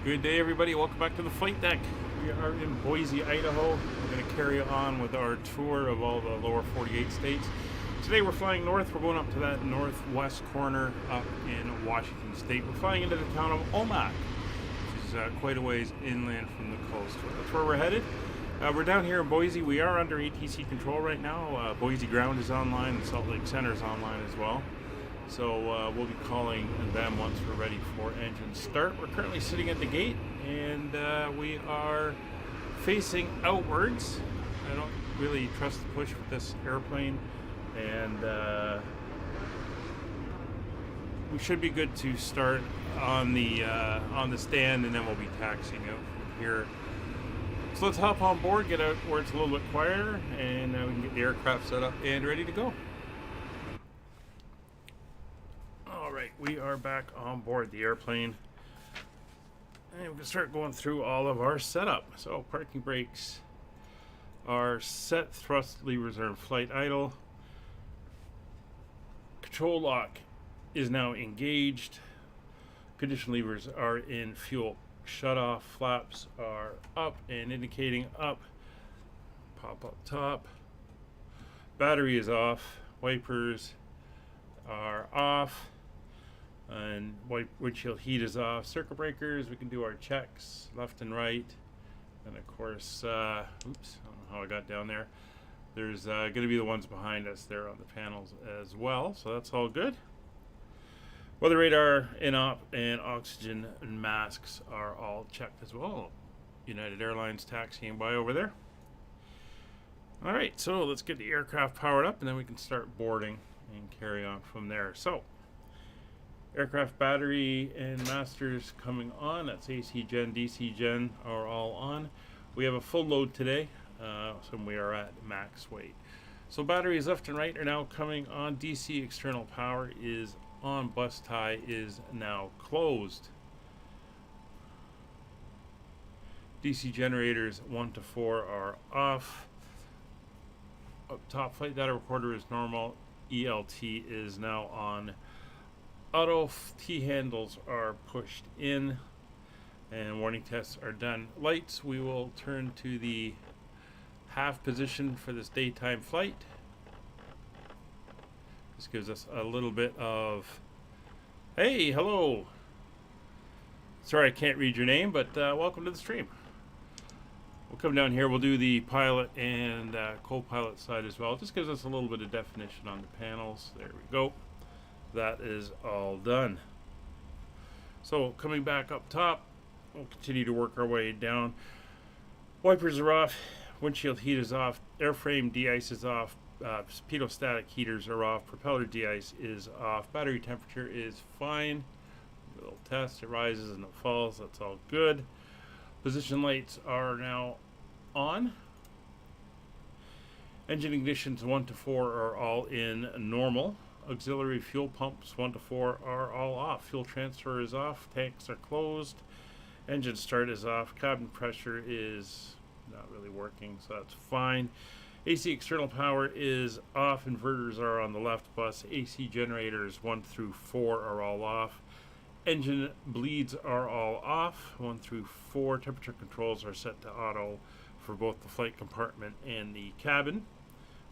Good day, everybody. Welcome back to the flight deck. We are in Boise, Idaho. We're going to carry on with our tour of all the lower 48 states. Today we're flying north. We're going up to that northwest corner up in Washington State. We're flying into the town of Omak, which is quite a ways inland from the coast. That's where we're headed. We're down here in Boise. We are under ATC control right now. Boise Ground is online and Salt Lake Center is online as well. So we'll be calling them once we're ready for engine start. We're currently sitting at the gate and we are facing outwards. I don't really trust the push with this airplane, and we should be good to start on the stand, and then we'll be taxiing out from here. So let's hop on board, get out where it's a little bit quieter, and we can get the aircraft set up and ready to go. We are back on board the airplane, and we can start going through all of our setup. So parking brakes are set, thrust levers are in flight idle, control lock is now engaged, condition levers are in fuel shut off, flaps are up and indicating up, pop up top, battery is off, wipers are off, and windshield heat is off. Circuit breakers, we can do our checks left and right, and of course oops, I don't know how I got down there. There's going to be the ones behind us there on the panels as well, so that's all good. Weather radar in op and oxygen and masks are all checked as well. United Airlines taxiing by over there. Alright, so let's get the aircraft powered up and then we can start boarding and carry on from there. So aircraft battery and masters coming on. That's AC gen, DC gen are all on. We have a full load today, so we are at max weight. So batteries left and right are now coming on. DC external power is on. Bus tie is now closed. DC generators 1 to 4 are off. Up top, flight data recorder is normal. ELT is now on. Auto T handles are pushed in and warning tests are done. Lights, we will turn to the half position for this daytime flight. This gives us a little bit of, hey, hello. Sorry I can't read your name, but welcome to the stream. We'll come down here, we'll do the pilot and co-pilot side as well. It just gives us a little bit of definition on the panels. There we go. That is all done. So coming back up top, we'll continue to work our way down. Wipers are off, windshield heat is off, airframe de-ice is off, pitot-static heaters are off, propeller de-ice is off, battery temperature is fine. A little test, it rises and it falls, that's all good. Position lights are now on. Engine ignitions 1 to 4 are all in normal. Auxiliary fuel pumps 1 to 4 are all off. Fuel transfer is off. Tanks are closed. Engine start is off. Cabin pressure is not really working, so that's fine. AC external power is off. Inverters are on the left bus. AC generators 1 through 4 are all off. Engine bleeds are all off. 1 through 4. Temperature controls are set to auto for both the flight compartment and the cabin.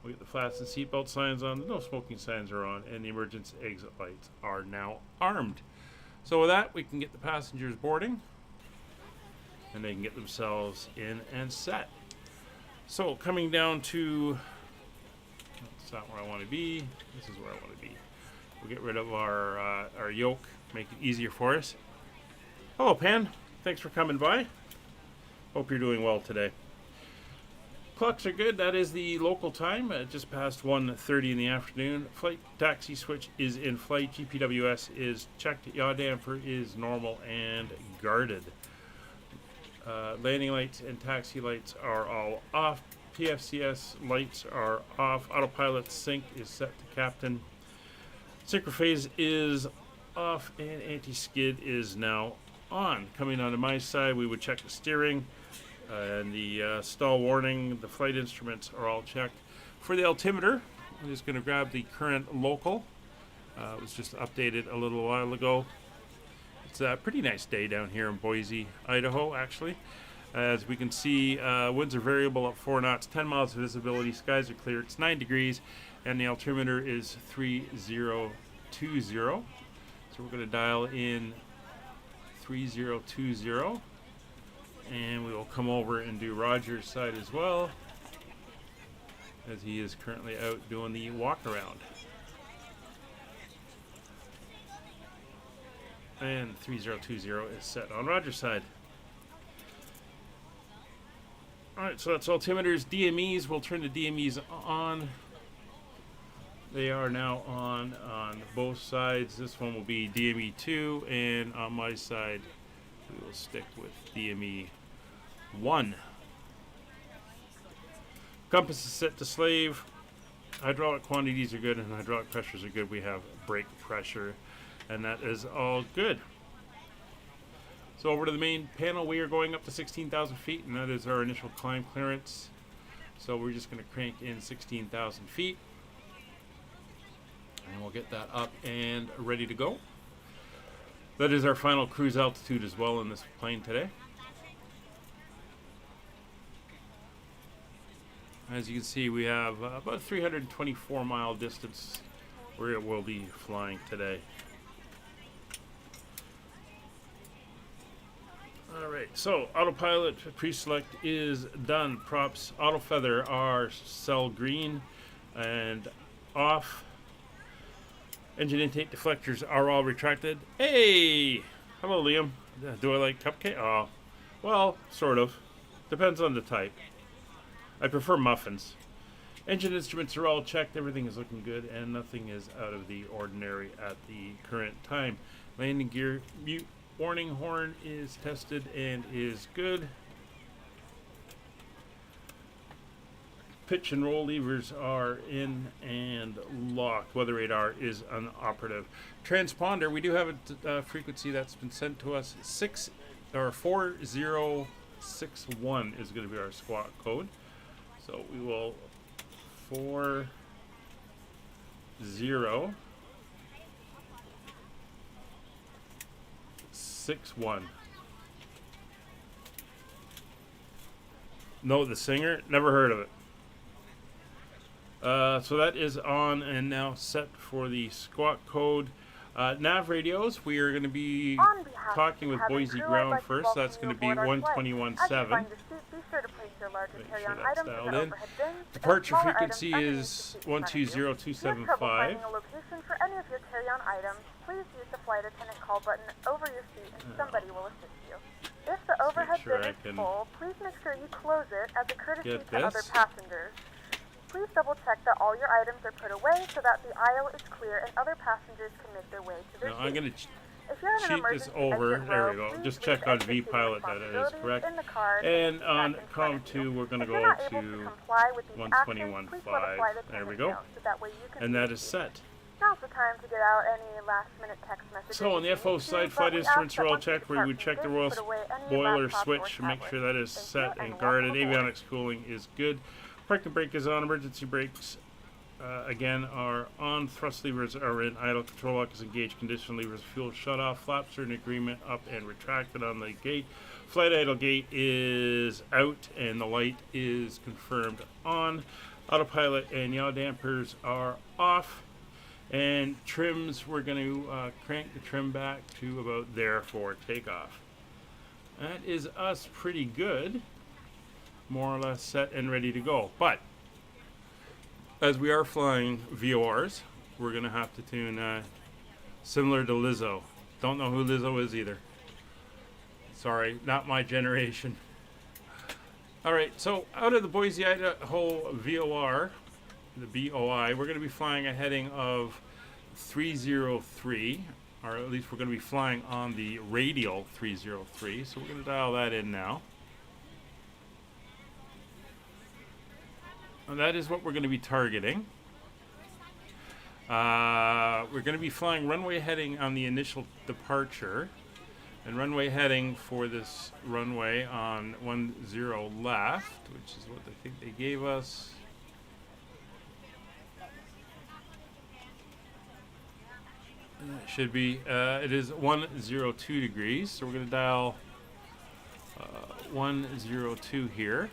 We get the fasten seatbelt signs on, no smoking signs are on, and the emergency exit lights are now armed. So with that, we can get the passengers boarding, and they can get themselves in and set. So coming down to, that's not where I want to be, this is where I want to be. We'll get rid of our yoke, make it easier for us. Hello, Pan. Thanks for coming by. Hope you're doing well today. Clocks are good. That is the local time, just past 1:30 in the afternoon. Flight taxi switch is in flight. GPWS is checked. Yaw damper is normal and guarded. Landing lights and taxi lights are all off. PFCS lights are off. Autopilot sync is set to captain. Synchrophase is off and anti-skid is now on. Coming onto my side, we would check the steering. And the stall warning, the flight instruments are all checked. For the altimeter, I'm just going to grab the current local. It was just updated a little while ago. It's a pretty nice day down here in Boise, Idaho, actually. As we can see, winds are variable at 4 knots, 10 miles of visibility, skies are clear, it's 9 degrees, and the altimeter is 3020. So we're going to dial in 3020, and we will come over and do Roger's side as well, as he is currently out doing the walk around. And 3020 is set on Roger's side. Alright, so that's altimeters. DMEs, we'll turn the DMEs on. They are now on both sides. This one will be DME 2, and on my side, we will stick with DME 1. Compass is set to slave. Hydraulic quantities are good, and hydraulic pressures are good. We have brake pressure, and that is all good. So over to the main panel, we are going up to 16,000 feet, and that is our initial climb clearance. So we're just going to crank in 16,000 feet, and we'll get that up and ready to go. That is our final cruise altitude as well in this plane today. As you can see, we have about a 324 mile distance where it will be flying today. Alright, so autopilot pre-select is done. Props auto feather are cell green and off. Engine intake deflectors are all retracted. Hey! Hello, Liam. Do I like cupcake? Oh, well, sort of. Depends on the type. I prefer muffins. Engine instruments are all checked. Everything is looking good, and nothing is out of the ordinary at the current time. Landing gear mute. Warning horn is tested and is good. Pitch and roll levers are in and locked. Weather radar is unoperative. Transponder, we do have a frequency that's been sent to us. 4061 is going to be our squawk code. So we will 4061. No, the singer? Never heard of it. So that is on and now set for the squawk code. Nav radios, we are going to be talking with Boise ground first. That's going to be 121.7. Make sure that's dialed in. Departure frequency is 120275. Please use the flight attendant call button over your seat and somebody will assist you. If the overhead bin is full, please make sure you close it as a courtesy to other passengers. Please double check that all your items are put away so that the aisle is clear and other passengers can make their way to their seats. I'm going to cheat this over. There we go. Just check on VPilot that it is correct. And on COM2, we're going to go to 121.5. There we go. And that is set. Now's the time to get out any last-minute text messages. So on the FO side, flight instruments are all checked, where we would check the royal boiler switch to make sure that is set and guarded. Avionics cooling is good. Parking brake is on. Emergency brakes, again, are on. Thrust levers are in. Idle control lock is engaged. Condition levers, fuel shut off. Flaps are in agreement, up and retracted on the gate. Flight idle gate is out, and the light is confirmed on. Autopilot and yaw dampers are off. And trims, we're going to crank the trim back to about there for takeoff. That is us pretty good. More or less set and ready to go. But as we are flying VORs, we're going to have to tune similar to Lizzo. Don't know who Lizzo is either. Sorry, not my generation. All right, so out of the Boise, Idaho VOR, the BOI, we're going to be flying a heading of 303, or at least we're going to be flying on the radial 303, so we're going to dial that in now. And that is what we're going to be targeting. We're going to be flying runway heading on the initial departure, and runway heading for this runway on 10 left, which is what I think they gave us. It should be. It is 102 degrees, so we're going to dial 102 here.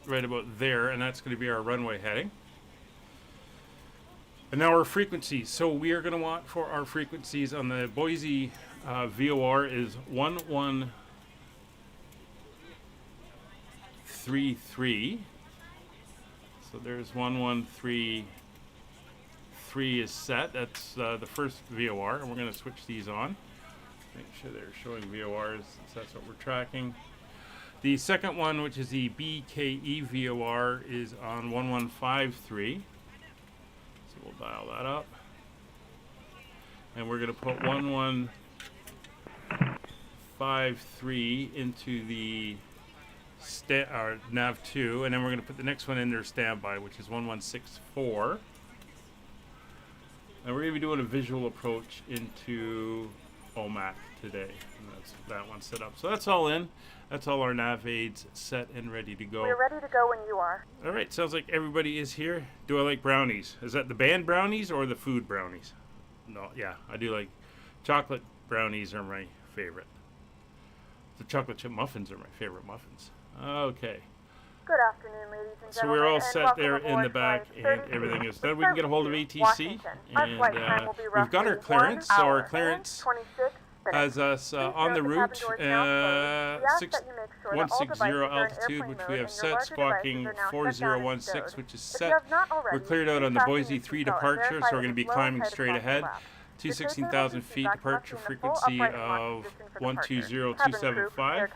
Right about there, and that's going to be our runway heading. And now our frequencies. So we are going to want for our frequencies on the Boise VOR is 1133. So there's 1133 is set. That's the first VOR, and we're going to switch these on. Make sure they're showing VORs, since that's what we're tracking. The second one, which is the BKE VOR, is on 1153. So we'll dial that up. And we're going to put 1153 into the nav2, and then we're going to put the next one in there standby, which is 1164. And we're going to be doing a visual approach into Omak today. And that's that one set up. So that's all in. That's all our nav aids set and ready to go. We're ready to go when you are. All right, sounds like everybody is here. Do I like brownies? Is that the band brownies or the food brownies? No, yeah, I do like chocolate brownies are my favorite. The chocolate chip muffins are my favorite muffins. Okay. Good afternoon, ladies and So gentlemen. we're all set there in the back, and everything is done. We can get a hold of ATC, and we've got our clearance. So our clearance has us on the route, 160 altitude, which we have set, squawking 4016, which is set. We're cleared out on the Boise 3 departure, so we're going to be climbing straight ahead. 216,000 feet departure frequency of 120275,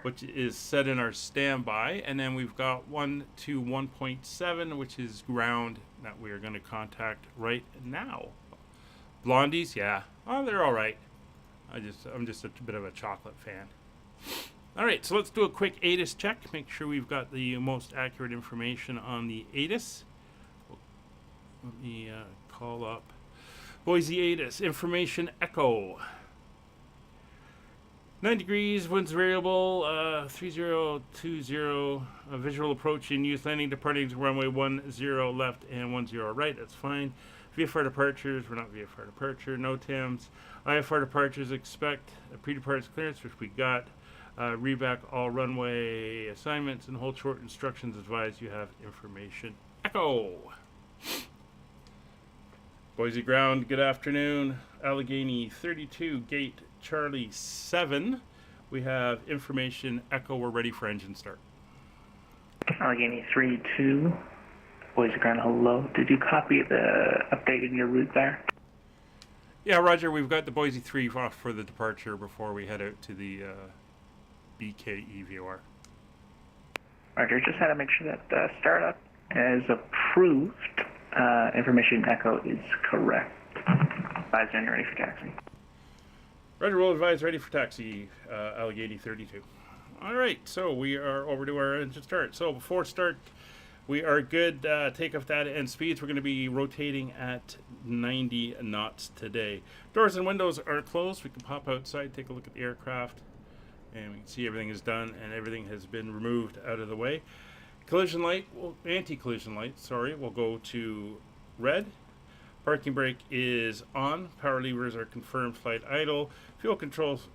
which is set in our standby. And then we've got 121.7, which is ground that we are going to contact right now. Blondies, yeah. Oh, they're all right. I'm just a bit of a chocolate fan. All right, so let's do a quick ATIS check. Make sure we've got the most accurate information on the ATIS. Let me call up Boise ATIS information echo. 9 degrees, winds variable, 3020, visual approach in use, landing departing runway 10 left and 10 right. That's fine. VFR departures, we're not VFR departure. No TAMs. IFR departures, expect a pre-departure clearance, which we got. Reback all runway assignments and hold short instructions advised. You have information echo. Boise ground, good afternoon. Allegheny 32, gate Charlie 7. We have information echo. We're ready for engine start. Allegheny 32, Boise ground, hello. Did you copy the update in your route there? Yeah, Roger, we've got the Boise 3 off for the departure before we head out to the BKE VOR. Roger, just had to make sure that the startup is approved. Information echo is correct. Advise when you're ready for taxi. Roger, we'll advise ready for taxi, Allegheny 32. All right, so we are over to our engine start. So before start, we are good. Takeoff data and speeds. We're going to be rotating at 90 knots today. Doors and windows are closed. We can pop outside, take a look at the aircraft, and we can see everything is done and everything has been removed out of the way. Collision light, anti-collision light, sorry, will go to red. Parking brake is on. Power levers are confirmed flight idle. Fuel controls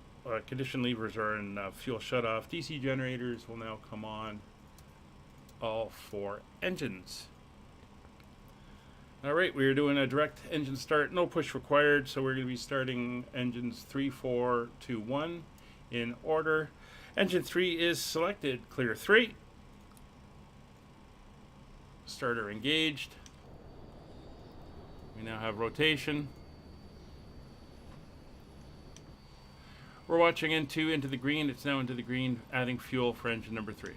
condition levers are in fuel shutoff. DC generators will now come on. All 4 engines. All right, we are doing a direct engine start, no push required, so we're going to be starting engines 3, 4, 2, 1 in order. Engine 3 is selected. Clear 3. Starter engaged. We now have rotation. We're watching into the green. It's now into the green, adding fuel for engine number 3.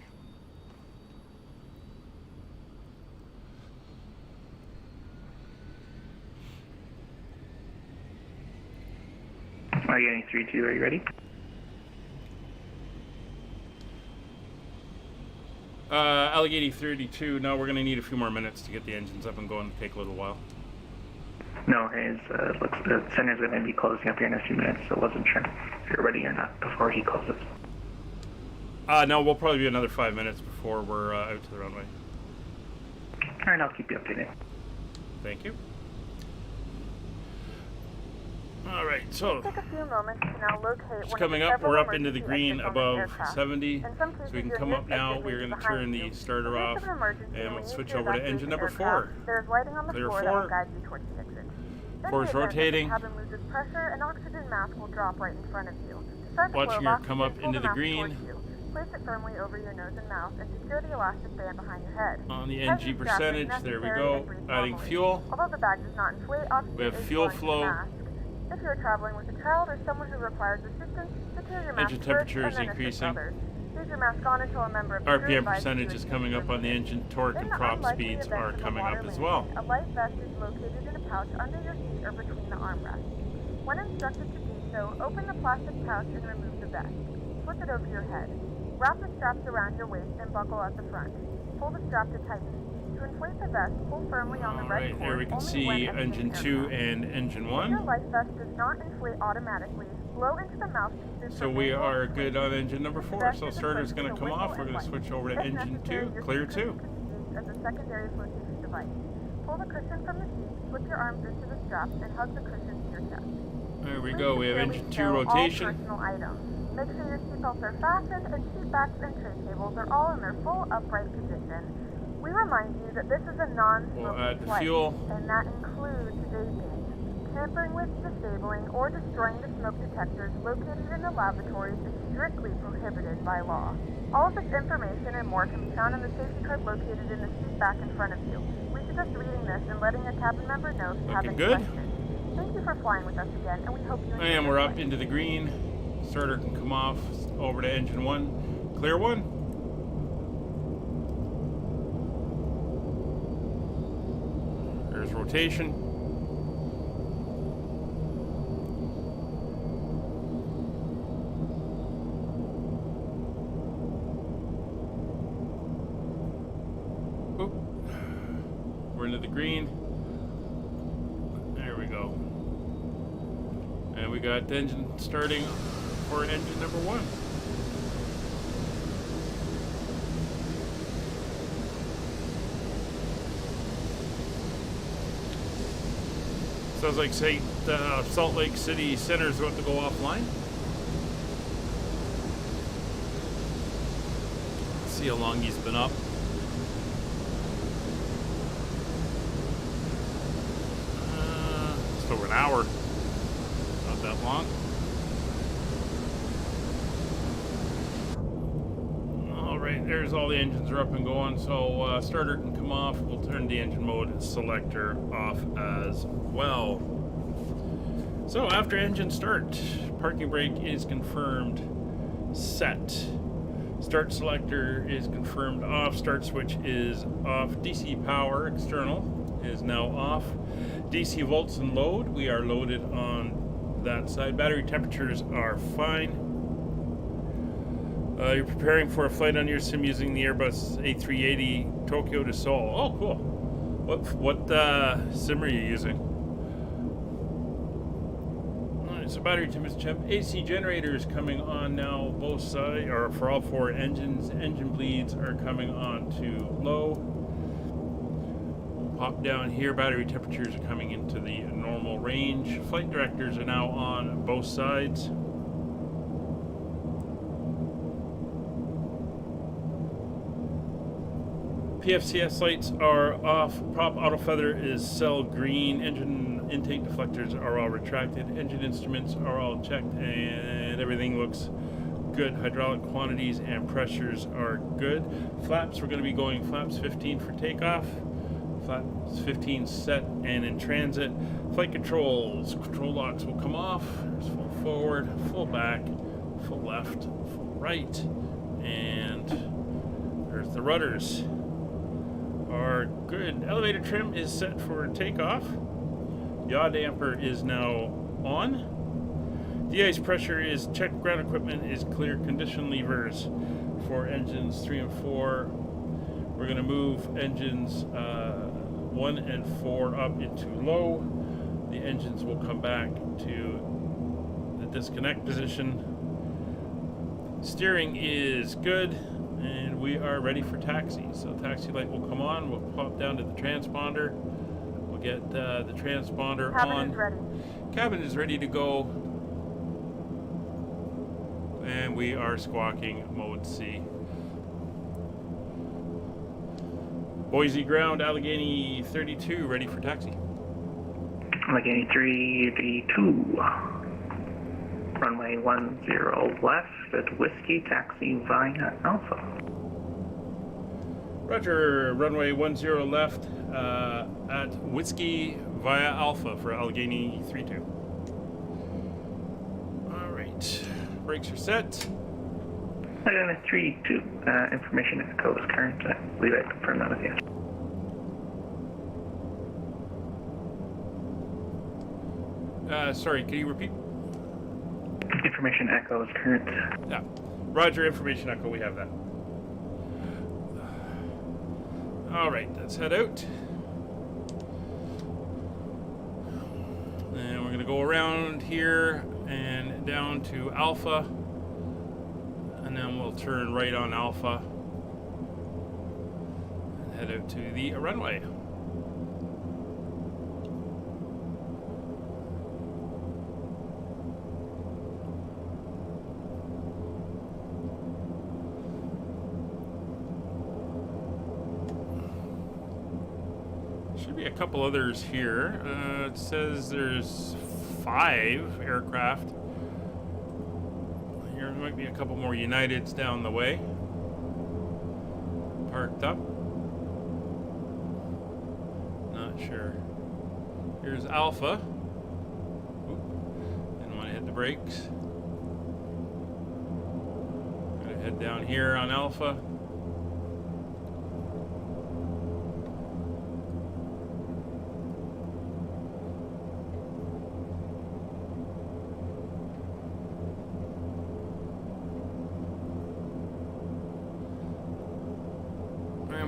Allegheny 32, are you ready? Allegheny 32. No, we're going to need a few more minutes to get the engines up and going. It'll take a little while. No, the center's going to be closing up here in a few minutes, so I wasn't sure if you're ready or not before he closes. No, we'll probably be another 5 minutes before we're out to the runway. All right, I'll keep you updated. Thank you. All right, so take a few moments to now locate just coming up, we're up into the green above 70, so we can come up now. We're going to turn the starter off, and we'll switch over to engine number 4. There's lighting on the Clear floor 4. that will guide you towards the exit. 4 is rotating. The cabin loses pressure, an oxygen mask will drop right in front of you. To start the Watching flow her of come up oxygen, into pull the mask green. towards you. Place it firmly over your nose and mouth, and secure the elastic band behind your head. On the NG percentage, there we go. Adding fuel. Although the bag does not inflate, oxygen We have is fuel flowing to the flow. mask. If you are traveling with a child or someone who requires assistance, secure your mask Engine first temperature and is then assist increasing. others. Leave your mask on until a member of the crew RPM advises percentage you is to coming use up on the your engine. Torque In and the prop unlikely speeds event are of a coming water up as landing, well. A life vest is located in a pouch under your seat or between the armrests. When instructed to do so, open the plastic pouch and remove the vest. Flip it over your head. Wrap the straps around your waist and buckle at the front. Pull the strap to tighten. To inflate the vest, pull firmly on the red Alright, cord there we can only see when exiting engine 2 aircraft. and engine If your 1. life vest does not inflate automatically, blow into the mouthpieces. So we are good on engine number 4. So starter's going to come off. We're going to switch over to engine 2. Clear 2. As a secondary flotation device. Pull the cushion from the seat, slip your arms into the straps, and hug the cushion to your chest. There we Please go. We have securely engine 2 stow all rotation. personal items. Make sure your seatbelts are fastened and seat backs and tray tables are all in their full upright position. We remind you that this is a non-smoking We'll add the flight, fuel. and that includes vaping. Tampering with, disabling, or destroying the smoke detectors located in the lavatories is strictly prohibited by law. All of this information and more can be found in the safety card located in the seat back in front of you. We suggest reading this and letting a cabin member know if you have any good. questions. Thank you for flying with us again, and we hope you enjoy And your we're up flight. into the green. Starter can come off. Over to engine 1. Clear 1. There's rotation. Oop. We're into the green. There we go. And we got the engine starting for engine number 1. Sounds like Salt Lake City Center is about to go offline. Let's see how long he's been up. Just over an hour. Not that long. Alright, there's all the engines are up and going, so starter can come off. We'll turn the engine mode selector off as well. So after engine start, parking brake is confirmed set. Start selector is confirmed off. Start switch is off. DC power external is now off. DC volts and load, we are loaded on that side. Battery temperatures are fine. You're preparing for a flight on your sim using the Airbus A380 Tokyo to Seoul. Oh, cool. What sim are you using? Alright, so battery temperature. AC generators coming on now, both sides, or for all 4 engines. Engine bleeds are coming on to low. Pop down here, battery temperatures are coming into the normal range. Flight directors are now on both sides. PFCS lights are off. Prop auto feather is cell green. Engine intake deflectors are all retracted. Engine instruments are all checked, and everything looks good. Hydraulic quantities and pressures are good. Flaps, we're going to be going flaps 15 for takeoff. Flaps 15 set and in transit. Flight controls. Control locks will come off. There's full forward, full back, full left, full right, and there's the rudders. Are good. Elevator trim is set for takeoff. Yaw damper is now on. De-ice pressure is checked. Ground equipment is clear. Condition levers for engines 3 and 4. We're going to move engines 1 and 4 up into low. The engines will come back to the disconnect position. Steering is good, and we are ready for taxi. So taxi light will come on. We'll pop down to the transponder. We'll get the transponder Cabin on. is ready. Cabin is ready to go. And we are squawking mode C. Boise ground, Allegheny 32, ready for taxi. Allegheny 332. Runway 10 left at Whiskey, taxi via Alpha. Roger, runway 10 left at Whiskey via Alpha for Allegheny 32. Alright, brakes are set. Allegheny 32, information echo is current. I believe I confirmed that with you. Sorry, can you repeat? Information echo is current. Yeah. Roger, information echo, we have that. Alright, let's head out. And we're going to go around here and down to Alpha. And then we'll turn right on Alpha. And head out to the runway. Should be a couple others here. It says there's 5 aircraft. Here might be a couple more Uniteds down the way. Parked up. Not sure. Here's Alpha. Oop. Didn't want to hit the brakes. Gotta head down here on Alpha.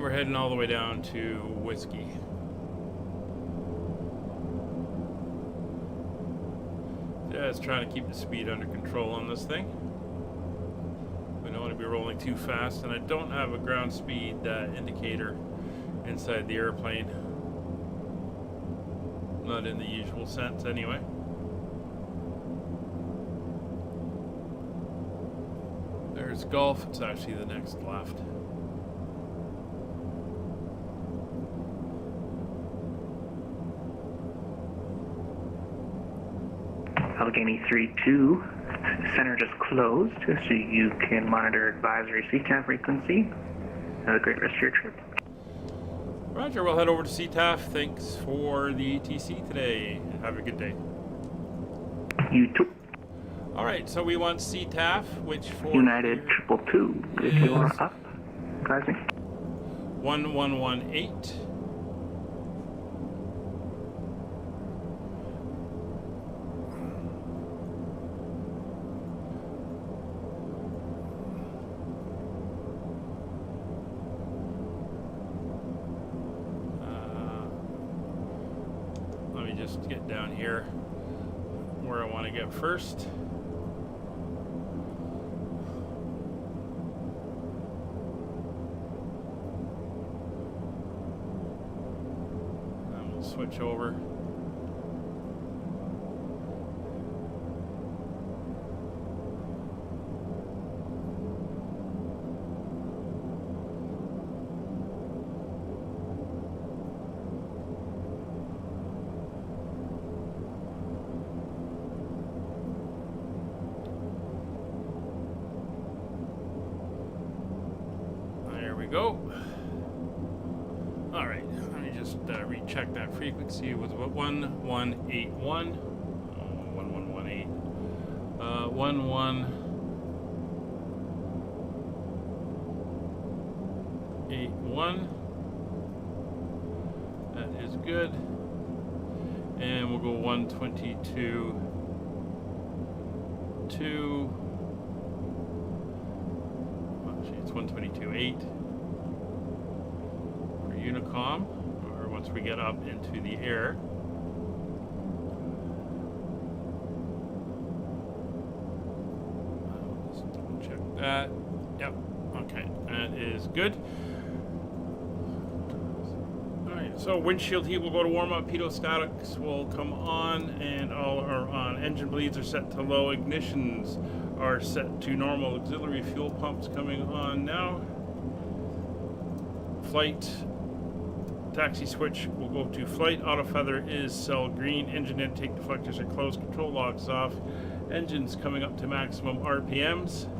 We're heading all the way down to Whiskey. Just trying to keep the speed under control on this thing. We don't want to be rolling too fast, and I don't have a ground speed indicator inside the airplane. Not in the usual sense, anyway. There's Gulf. It's actually the next left. Allegheny 32, center just closed, so you can monitor advisory CTAF frequency. Have a great rest of your trip. Roger, we'll head over to CTAF. Thanks for the ATC today. Have a good day. You too. Alright, so we want CTAF, which for United 222, if you are up, advising. 1118. Let me just get down here where I want to get first. Switch over. There we go. All right. Just recheck that frequency. It was what 1181 1118 1181. That is good. And we'll go 122 2. Actually, it's 122.8 for Unicom. Once we get up into the air. Let's double check that. Yep. Okay, that is good. Alright, so windshield heat will go to warm up, pedostatics will come on, and all are on. Engine bleeds are set to low, ignitions are set to normal, auxiliary fuel pumps coming on now. Flight taxi switch will go to flight, auto feather is cell green, engine intake deflectors are closed, control logs off, engines coming up to maximum RPMs.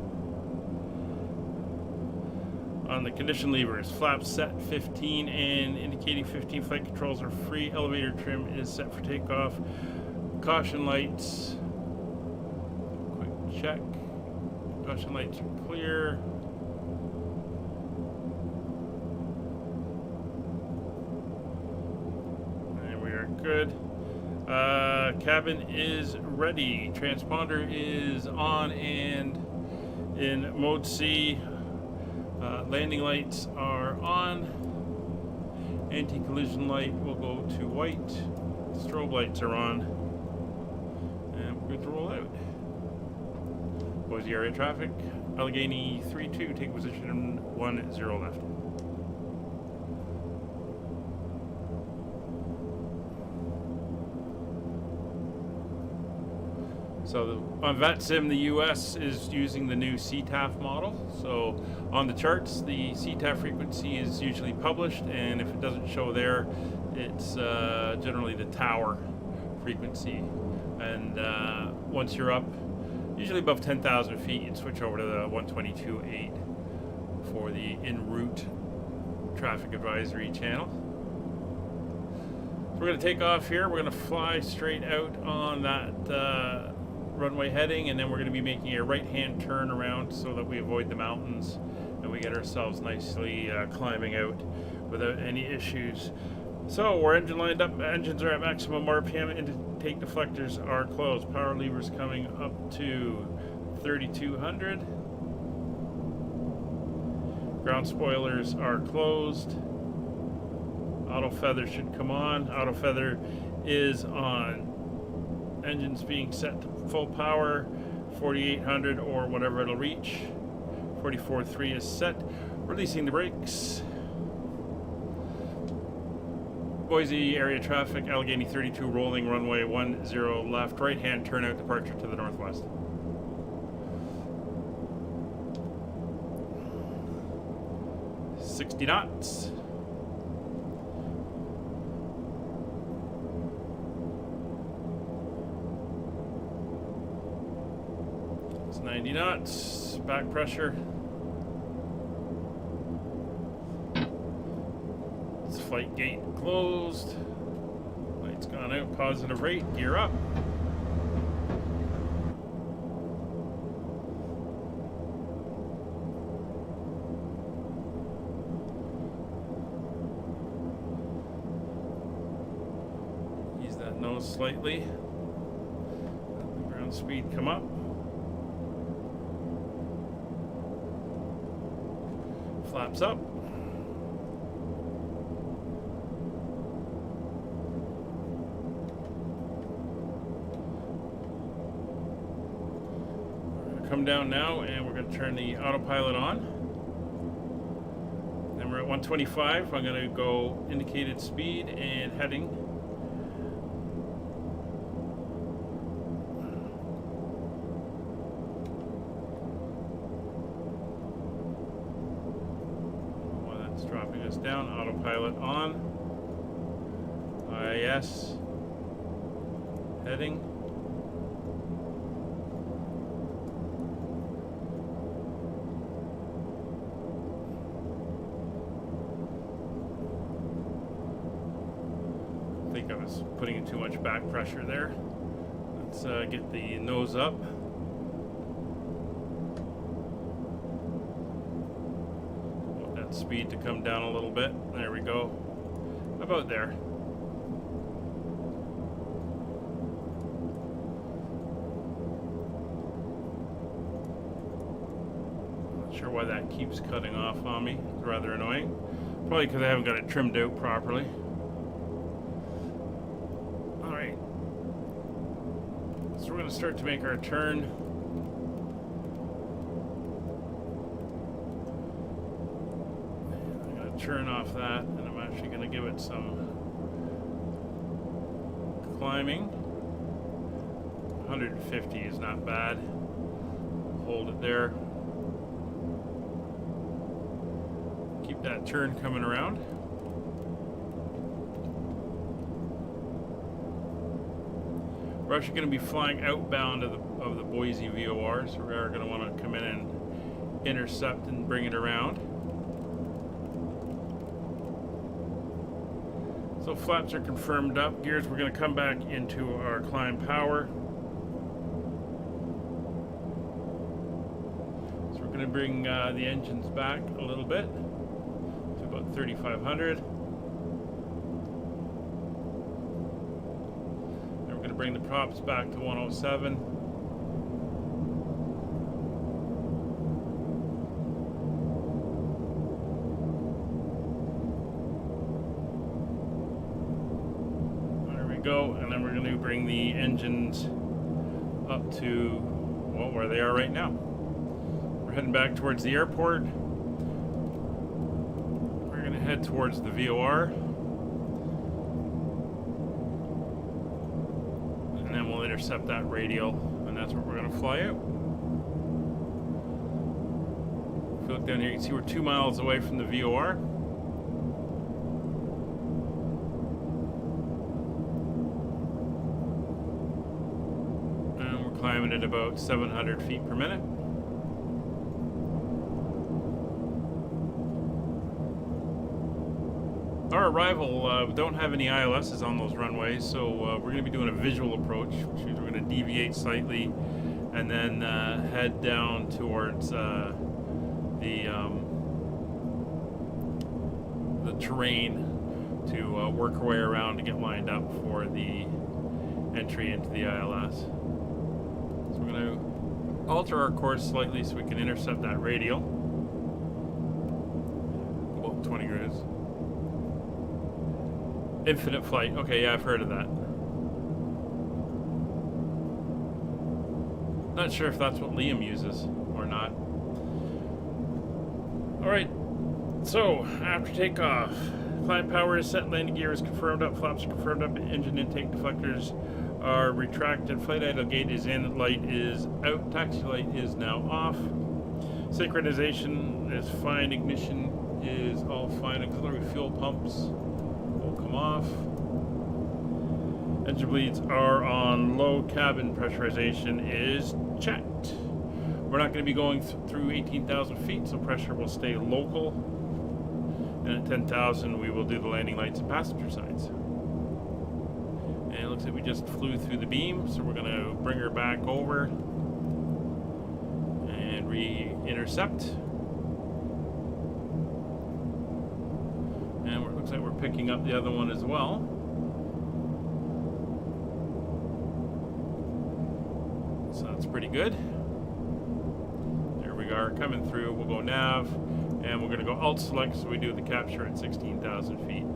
On the condition levers, flaps set 15 and indicating 15, flight controls are free, elevator trim is set for takeoff, caution lights, quick check, caution lights are clear. And we are good. Cabin is ready, transponder is on and in mode C. Landing lights are on. Anti-collision light will go to white. Strobe lights are on. And we're good to roll out. Boise area traffic. Allegheny 3-2, take position 1-0 left. So on VetSim, the US is using the new CTAF model. So on the charts, the CTAF frequency is usually published, and if it doesn't show there, it's generally the tower frequency. And once you're up, usually above 10,000 feet, you'd switch over to the 122.8 for the en route traffic advisory channel. So we're going to take off here. We're going to fly straight out on that runway heading, and then we're going to be making a right-hand turn around so that we avoid the mountains and we get ourselves nicely climbing out without any issues. So we're engine lined up, engines are at maximum RPM, intake deflectors are closed, power levers coming up to 3,200, ground spoilers are closed, auto feather should come on, auto feather is on. Engines being set to full power, 4,800 or whatever it'll reach. 44.3 is set. Releasing the brakes. Boise area traffic, Allegheny 32 rolling, runway 10 left, right hand turn out, departure to the northwest. $60 knots. It's 90 knots, back pressure. Flight gate closed. Light's gone out. Positive rate. Gear up. Ease that nose slightly. Let the ground speed come up. Flaps up. Come down now, and we're going to turn the autopilot on. And we're at 125. I'm going to go indicated speed and heading. While that's dropping us down, autopilot on. IIS heading. I think I was putting in too much back pressure there. Let's get the nose up. Want that speed to come down a little bit. There we go. About there. Not sure why that keeps cutting off on me. It's rather annoying. Probably because I haven't got it trimmed out properly. So we're going to start to make our turn. turn off that, and I'm actually going to give it some climbing. 150 is not bad. Hold it there. Keep that turn coming around. We're actually going to be flying outbound of the Boise VOR, so we are going to want to come in and intercept and bring it around. So flaps are confirmed up. Gears, we're going to come back into our climb power. So we're going to bring the engines back a little bit to about 3,500. And we're going to bring the props back to 107. Go, and then we're going to bring the engines up to, well, where they are right now. We're heading back towards the airport. We're going to head towards the VOR, and then we'll intercept that radial, and that's where we're going to fly out. If you look down here, you can see we're 2 miles away from the VOR. Climbing at about 700 feet per minute. Our arrival, we don't have any ILSs on those runways, so we're going to be doing a visual approach, which means we're going to deviate slightly and then head down towards the terrain to work our way around to get lined up for the entry into the ILS. So we're going to alter our course slightly so we can intercept that radial. About 20 degrees. Infinite flight. Okay, yeah, I've heard of that. Not sure if that's what Liam uses or not. Alright, so after takeoff, climb power is set, landing gear is confirmed up, flaps are confirmed up, engine intake deflectors are retracted, flight idle gate is in, light is out, taxi light is now off. Synchronization is fine, ignition is all fine, auxiliary fuel pumps will come off. Engine bleeds are on low, cabin pressurization is checked. We're not going to be going through 18,000 feet, so pressure will stay local. And at 10,000 we will do the landing lights and passenger signs. And it looks like we just flew through the beam, so we're going to bring her back over and re-intercept. And it looks like we're picking up the other one as well. So that's pretty good. There we are, coming through. We'll go nav, and we're going to go alt select so we do the capture at 16,000 feet.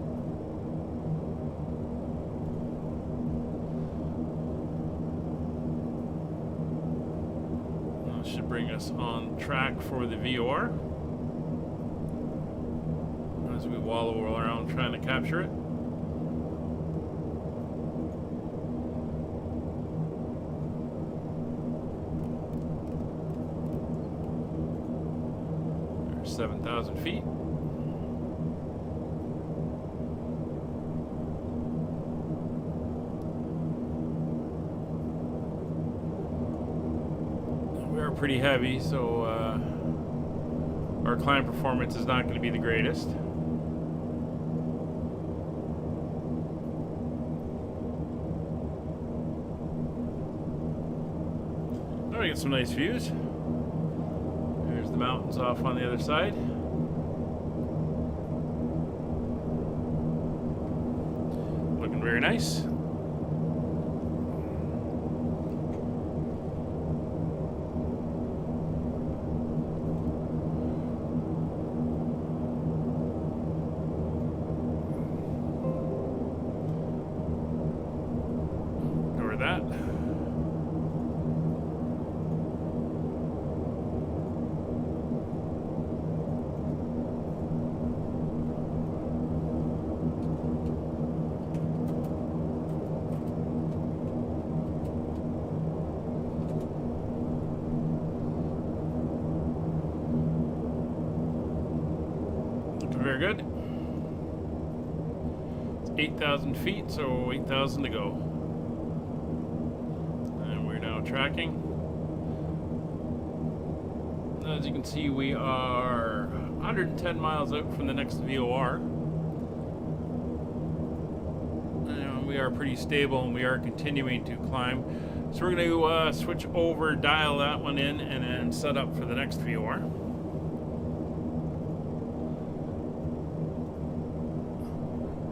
Should bring us on track for the VOR as we wallow around trying to capture it. There's 7,000 feet. Pretty heavy, so our climb performance is not going to be the greatest. Oh, we get some nice views. There's the mountains off on the other side. Looking very nice. very good. It's 8,000 feet, so 8,000 to go. And we're now tracking. As you can see, we are 110 miles out from the next VOR. And we are pretty stable, and we are continuing to climb. So we're going to switch over, dial that one in, and then set up for the next VOR.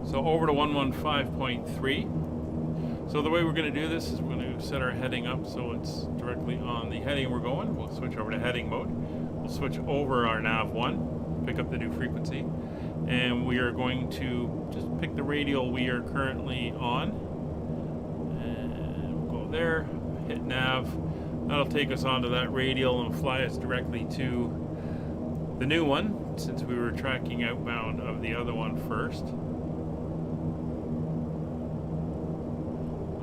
So over to 115.3. So the way we're going to do this is we're going to set our heading up so it's directly on the heading we're going. We'll switch over to heading mode. We'll switch over our nav 1, pick up the new frequency, and we are going to just pick the radial we are currently on. And we'll go there, hit nav. That'll take us onto that radial and fly us directly to the new one, since we were tracking outbound of the other one first.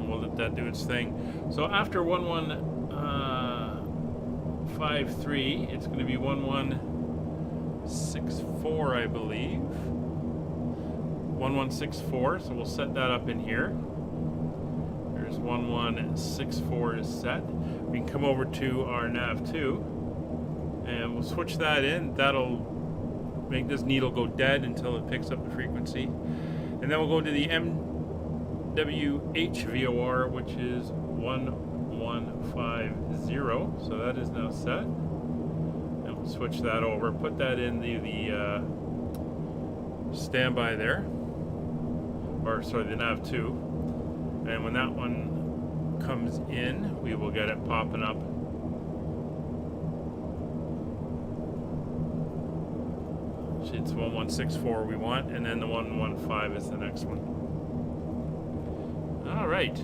We'll let that do its thing. So after 1153, it's going to be 1164, I believe. 1164, so we'll set that up in here. There's 1164 is set. We can come over to our nav 2 and we'll switch that in. That'll make this needle go dead until it picks up the frequency. And then we'll go to the MWH VOR, which is 1150. So that is now set. And we'll switch that over, put that in the standby there. Or sorry, the nav 2. And when that one comes in, we will get it popping up. It's 1164 we want, and then the 115 is the next one. All right,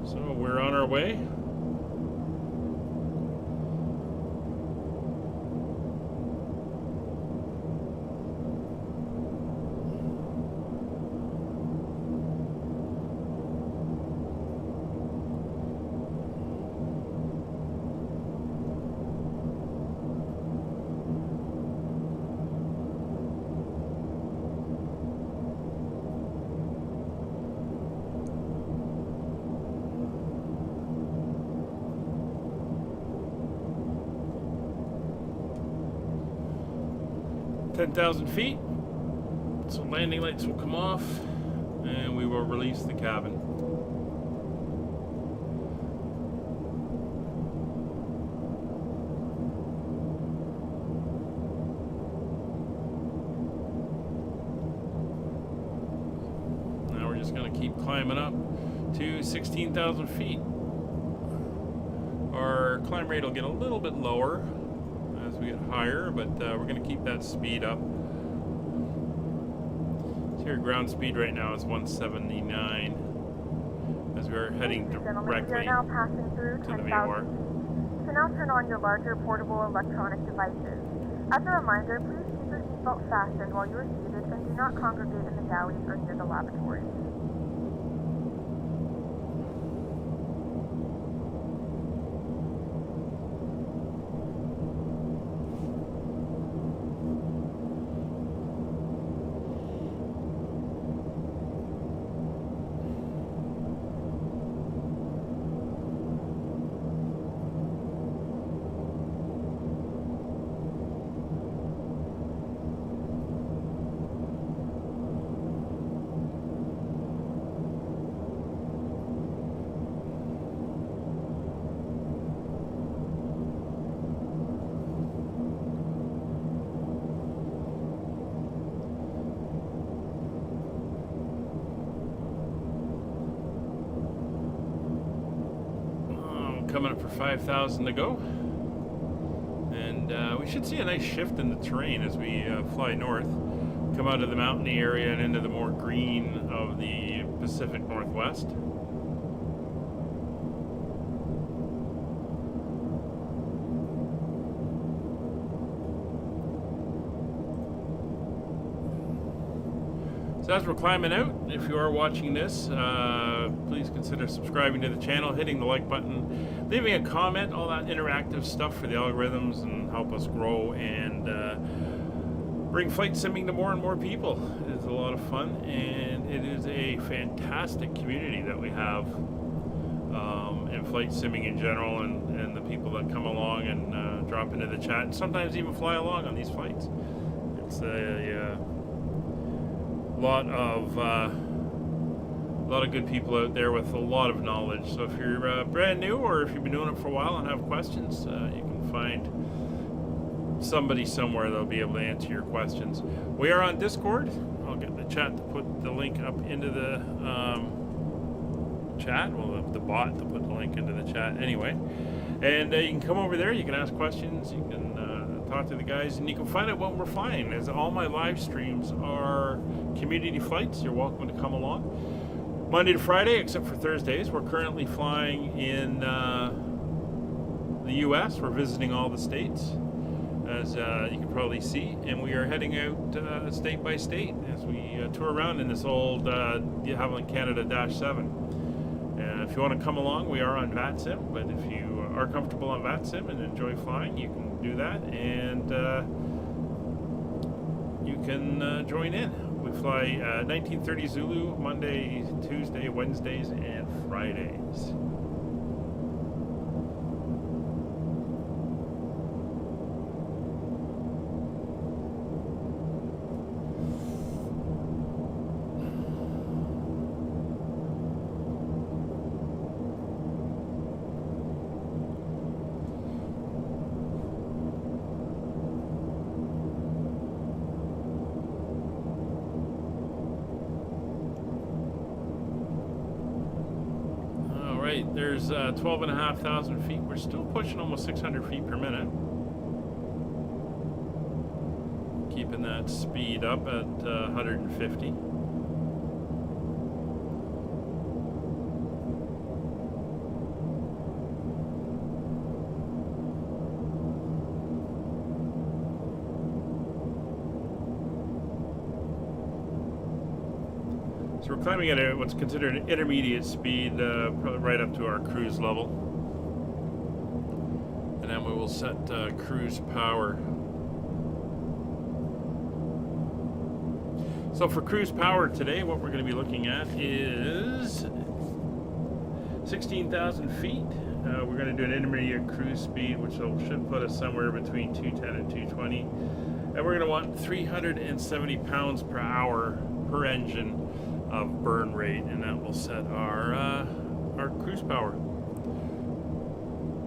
so we're on our way. $10,000 feet, so landing lights will come off and we will release the cabin. Now we're just going to keep climbing up to 16,000 feet. Our climb rate will get a little bit lower as we get higher, but we're going to keep that speed up. So your ground speed right now is 179 as we are heading directly now passing through to the 10,000 VOR. feet. So now turn on your larger portable electronic devices. As a reminder, please keep your seatbelt fastened while you are seated and do not congregate in the galleys or near the lavatories. Coming up for 5,000 to go, and we should see a nice shift in the terrain as we fly north, come out of the mountainy area and into the more green of the Pacific Northwest. So as we're climbing out, if you are watching this, please consider subscribing to the channel, hitting the like button, leaving a comment, all that interactive stuff for the algorithms and help us grow and bring flight simming to more and more people. It is a lot of fun, and it is a fantastic community that we have in flight simming in general, and the people that come along and drop into the chat, and sometimes even fly along on these flights. It's a lot of good people out there with a lot of knowledge. So if you're brand new, or if you've been doing it for a while and have questions, you can find somebody somewhere that'll be able to answer your questions. We are on Discord. I'll get the chat to put the link up into the chat. Well, the bot to put the link into the chat anyway. And you can come over there. You can ask questions. You can talk to the guys, and you can find out what we're flying. As all my live streams are community flights, you're welcome to come along. Monday to Friday, except for Thursdays. We're currently flying in the U.S. We're visiting all the states, as you can probably see, and we are heading out state by state as we tour around in this old de Havilland Canada Dash-7. If you want to come along, we are on VATSIM, but if you are comfortable on VATSIM and enjoy flying, you can do that, and you can join in. We fly 1930 Zulu Monday, Tuesday, Wednesdays, and Fridays. There's 12,500 feet. We're still pushing almost 600 feet per minute. Keeping that speed up at 150. So we're climbing at what's considered an intermediate speed, probably right up to our cruise level. And then we will set cruise power. So for cruise power today, what we're going to be looking at is 16,000 feet. We're going to do an intermediate cruise speed, which should put us somewhere between 210 and 220. And we're going to want 370 pounds per hour per engine of burn rate, and that will set our cruise power.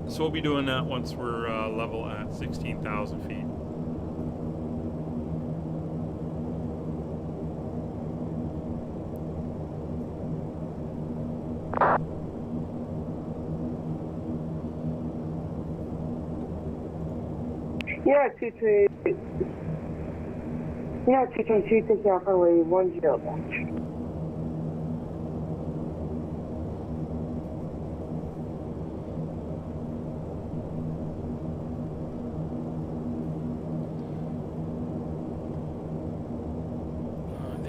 So we'll be doing that once we're level at 16,000 feet. Yeah, 222. Yeah, 222, take off runway 10.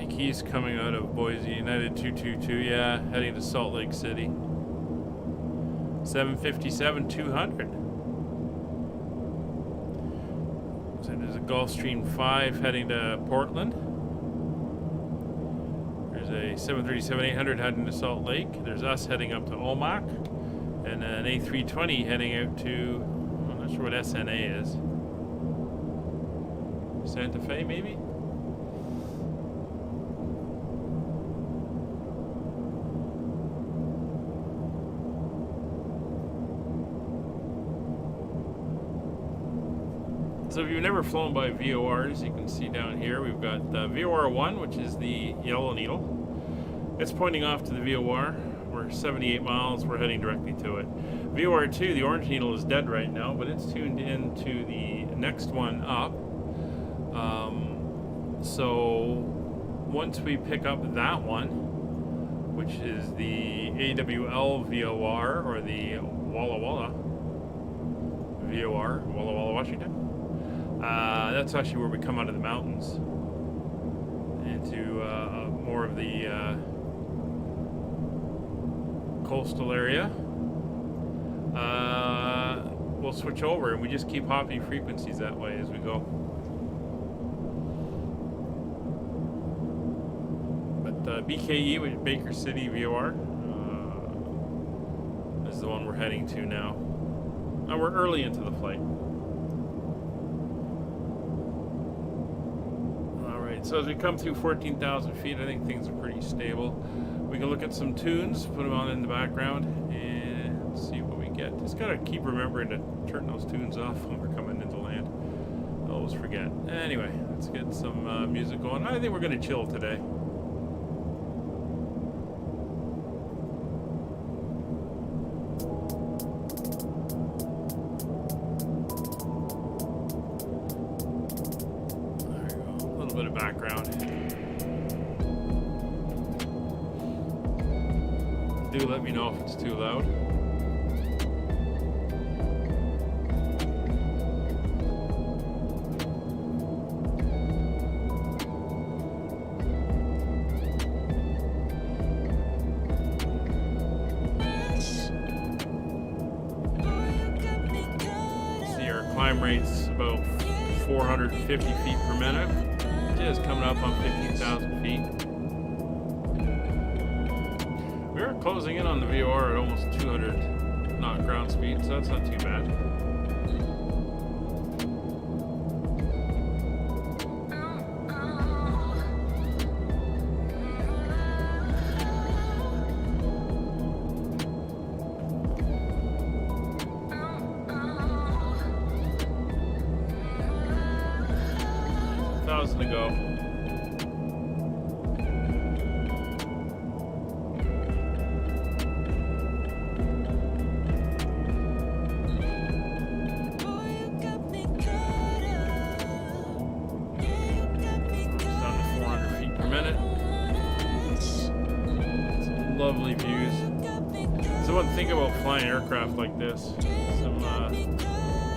He's coming out of Boise, United 222, yeah, heading to Salt Lake City. 757-200. So there's a Gulfstream 5 heading to Portland. There's a 737-800 heading to Salt Lake. There's us heading up to Omak. And an A320 heading out to, I'm not sure what SNA is. Santa Fe, maybe? So if you've never flown by VORs, you can see down here we've got VOR 1, which is the yellow needle. It's pointing off to the VOR. We're 78 miles, we're heading directly to it. VOR 2, the orange needle, is dead right now, but it's tuned into the next one up. So once we pick up that one, which is the AWL VOR, or the Walla Walla VOR, Walla Walla, Washington. That's actually where we come out of the mountains into more of the coastal area. We'll switch over and we just keep hopping frequencies that way as we go. BKE, which is Baker City VOR. Is the one we're heading to now. And we're early into the flight. Alright, so as we come through 14,000 feet, I think things are pretty stable. We can look at some tunes, put them on in the background, and see what we get. Just gotta keep remembering to turn those tunes off when we're coming into land. I always forget. Anyway, let's get some music going. I think we're gonna chill today. Do let me know if it's too loud. See, our climb rate's about 450 feet per minute. Just coming up on 15,000 feet. We're closing in on the VOR at almost 200 knot ground speed, so that's not too bad. To go. Down to 400 feet per minute. Some lovely views. So one thing about flying aircraft like this, some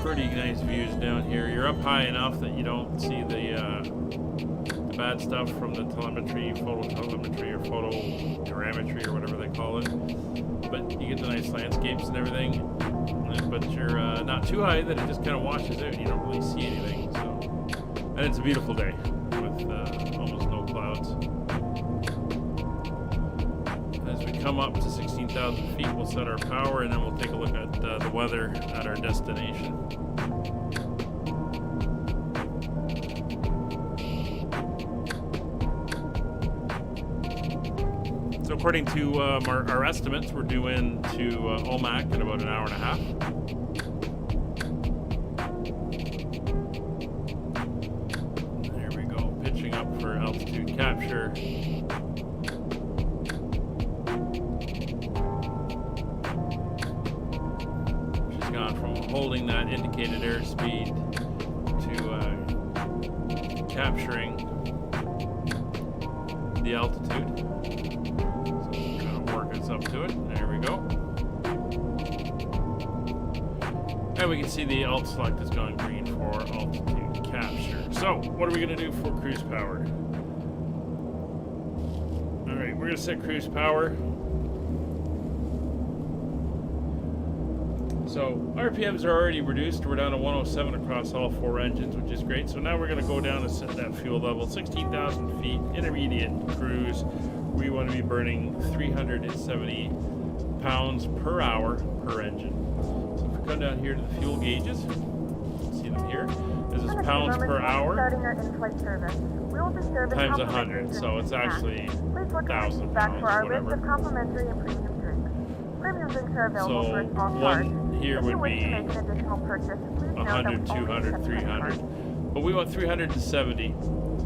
pretty nice views down here. You're up high enough that you don't see the bad stuff from the telemetry, phototelemetry, or photogrammetry, or whatever they call it. But you get the nice landscapes and everything. But you're not too high that it just kind of washes out. You don't really see anything. So, and it's a beautiful day with almost no clouds. As we come up to 16,000 feet, we'll set our power, and then we'll take a look at the weather at our destination. So according to our estimates, we're due in to Omak in about an hour and a half. There we go, pitching up for altitude capture. She's gone from holding that indicated airspeed to capturing the altitude. Up to it. There we go. And we can see the alt select has gone green for altitude capture. So, what are we going to do for cruise power? Alright, we're going to set cruise power. So, RPMs are already reduced. We're down to 107 across all four engines, which is great. So now we're going to go down and set that fuel level. 16,000 feet, intermediate cruise. We want to be burning 370 pounds per hour per engine. So if we come down here to the fuel gauges, see them here. This is pounds per hour times 100. So it's actually 1,000 pounds, whatever. So one here would be 100, 200, 300. But we want 370.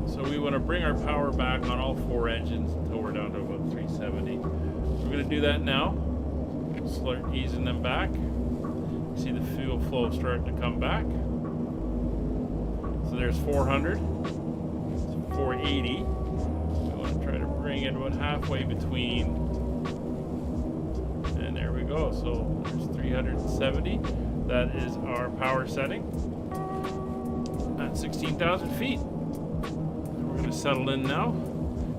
So we want to bring our power back on all four engines until we're down to about 370. We're going to do that now. Start easing them back. See the fuel flow starting to come back. So there's 400. 480. We want to try to bring it about halfway between. And there we go. So there's 370. That is our power setting at 16,000 feet. We're going to settle in now.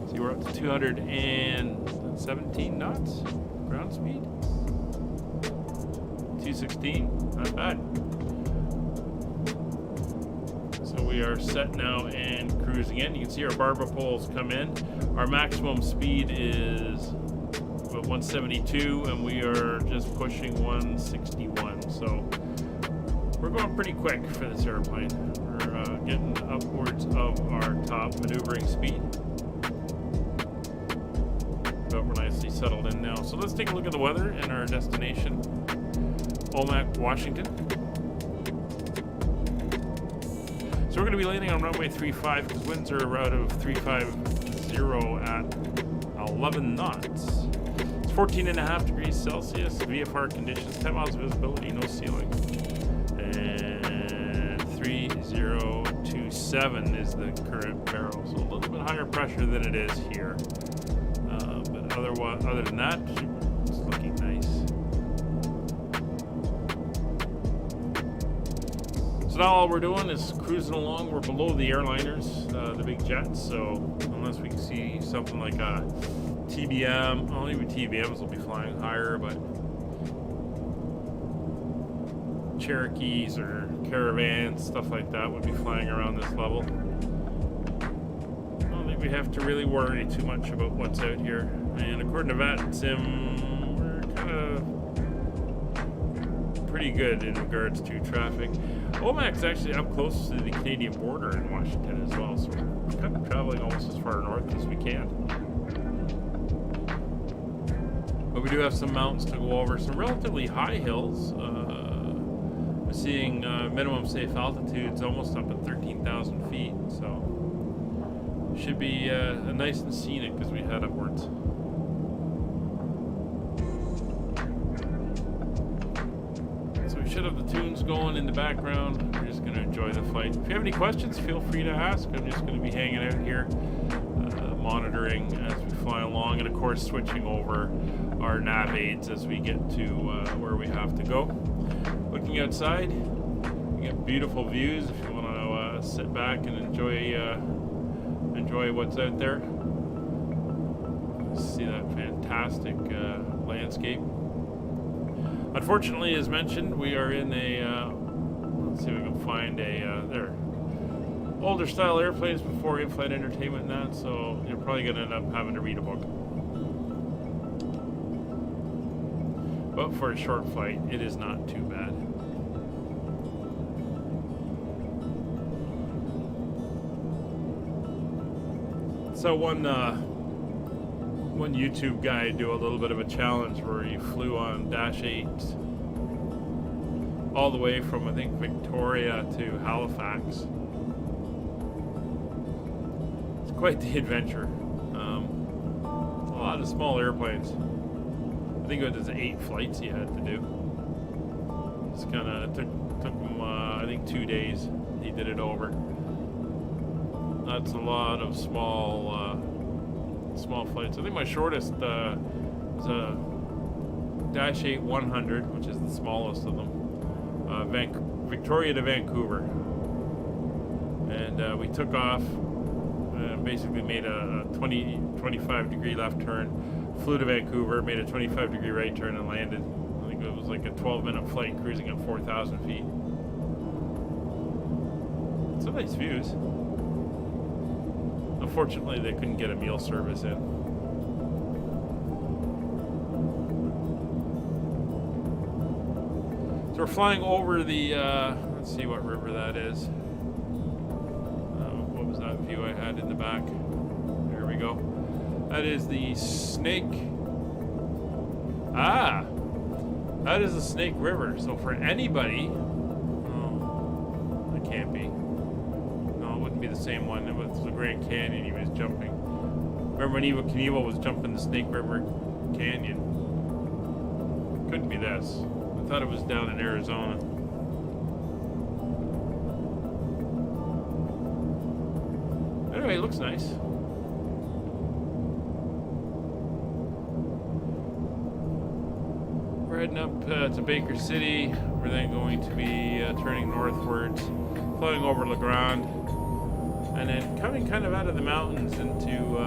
See, we're up to 217 knots ground speed. 216, not bad. So we are set now and cruising in. You can see our barber poles come in. Our maximum speed is about 172, and we are just pushing 161. So we're going pretty quick for this airplane. We're getting upwards of our top maneuvering speed. But we're nicely settled in now. So let's take a look at the weather and our destination, Omak, Washington. So we're going to be landing on runway 35 because winds are out of 350 at 11 knots. It's 14.5 degrees Celsius, VFR conditions, 10 miles of visibility, no ceiling. And 3027 is the current barrel, so a little bit higher pressure than it is here. But other than that, it's looking nice. So now all we're doing is cruising along. We're below the airliners, the big jets, so unless we can see something like a TBM, well, even TBMs will be flying higher, but Cherokees or Caravans, stuff like that would be flying around this level. I don't think we have to really worry too much about what's out here. And according to VATSIM, we're kind of pretty good in regards to traffic. Omak's actually up close to the Canadian border in Washington as well, so we're kind of traveling almost as far north as we can. But we do have some mountains to go over, some relatively high hills. We're seeing minimum safe altitudes almost up at 13,000 feet, so should be nice and scenic as we head upwards. So we should have the tunes going in the background. We're just going to enjoy the flight. If you have any questions, feel free to ask. I'm just going to be hanging out here, monitoring as we fly along, and of course switching over our nav aids as we get to where we have to go. Looking outside, you get beautiful views if you want to sit back and enjoy what's out there. See that fantastic landscape. Unfortunately, as mentioned, we are in a let's see if we can find a there older style airplanes before in-flight entertainment and that, so you're probably going to end up having to read a book. But for a short flight, it is not too bad. So one YouTube guy do a little bit of a challenge where he flew on Dash-8 all the way from, I think, Victoria to Halifax. It's quite the adventure. A lot of small airplanes. I think it was 8 flights he had to do. It's kind of took him I think 2 days. He did it over. That's a lot of small flights. I think my shortest was a Dash-8 100, which is the smallest of them. Victoria to Vancouver, and we took off. Basically made a 25 degree left turn, flew to Vancouver, made a 25 degree right turn, and landed. I think it was like a 12-minute flight cruising at 4,000 feet. Some nice views. Unfortunately, they couldn't get a meal service in. So we're flying over the, let's see what river that is. What was that view I had in the back? There we go. That is the Snake. Ah! That is the Snake River. So for anybody, oh, it can't be. No, it wouldn't be the same one. It was the Grand Canyon he was jumping. Remember when Evo Knievel was jumping the Snake River Canyon? Couldn't be this. I thought it was down in Arizona. Anyway, it looks nice. We're heading up to Baker City. We're then going to be turning northwards, flying over La Grande, and then coming kind of out of the mountains into,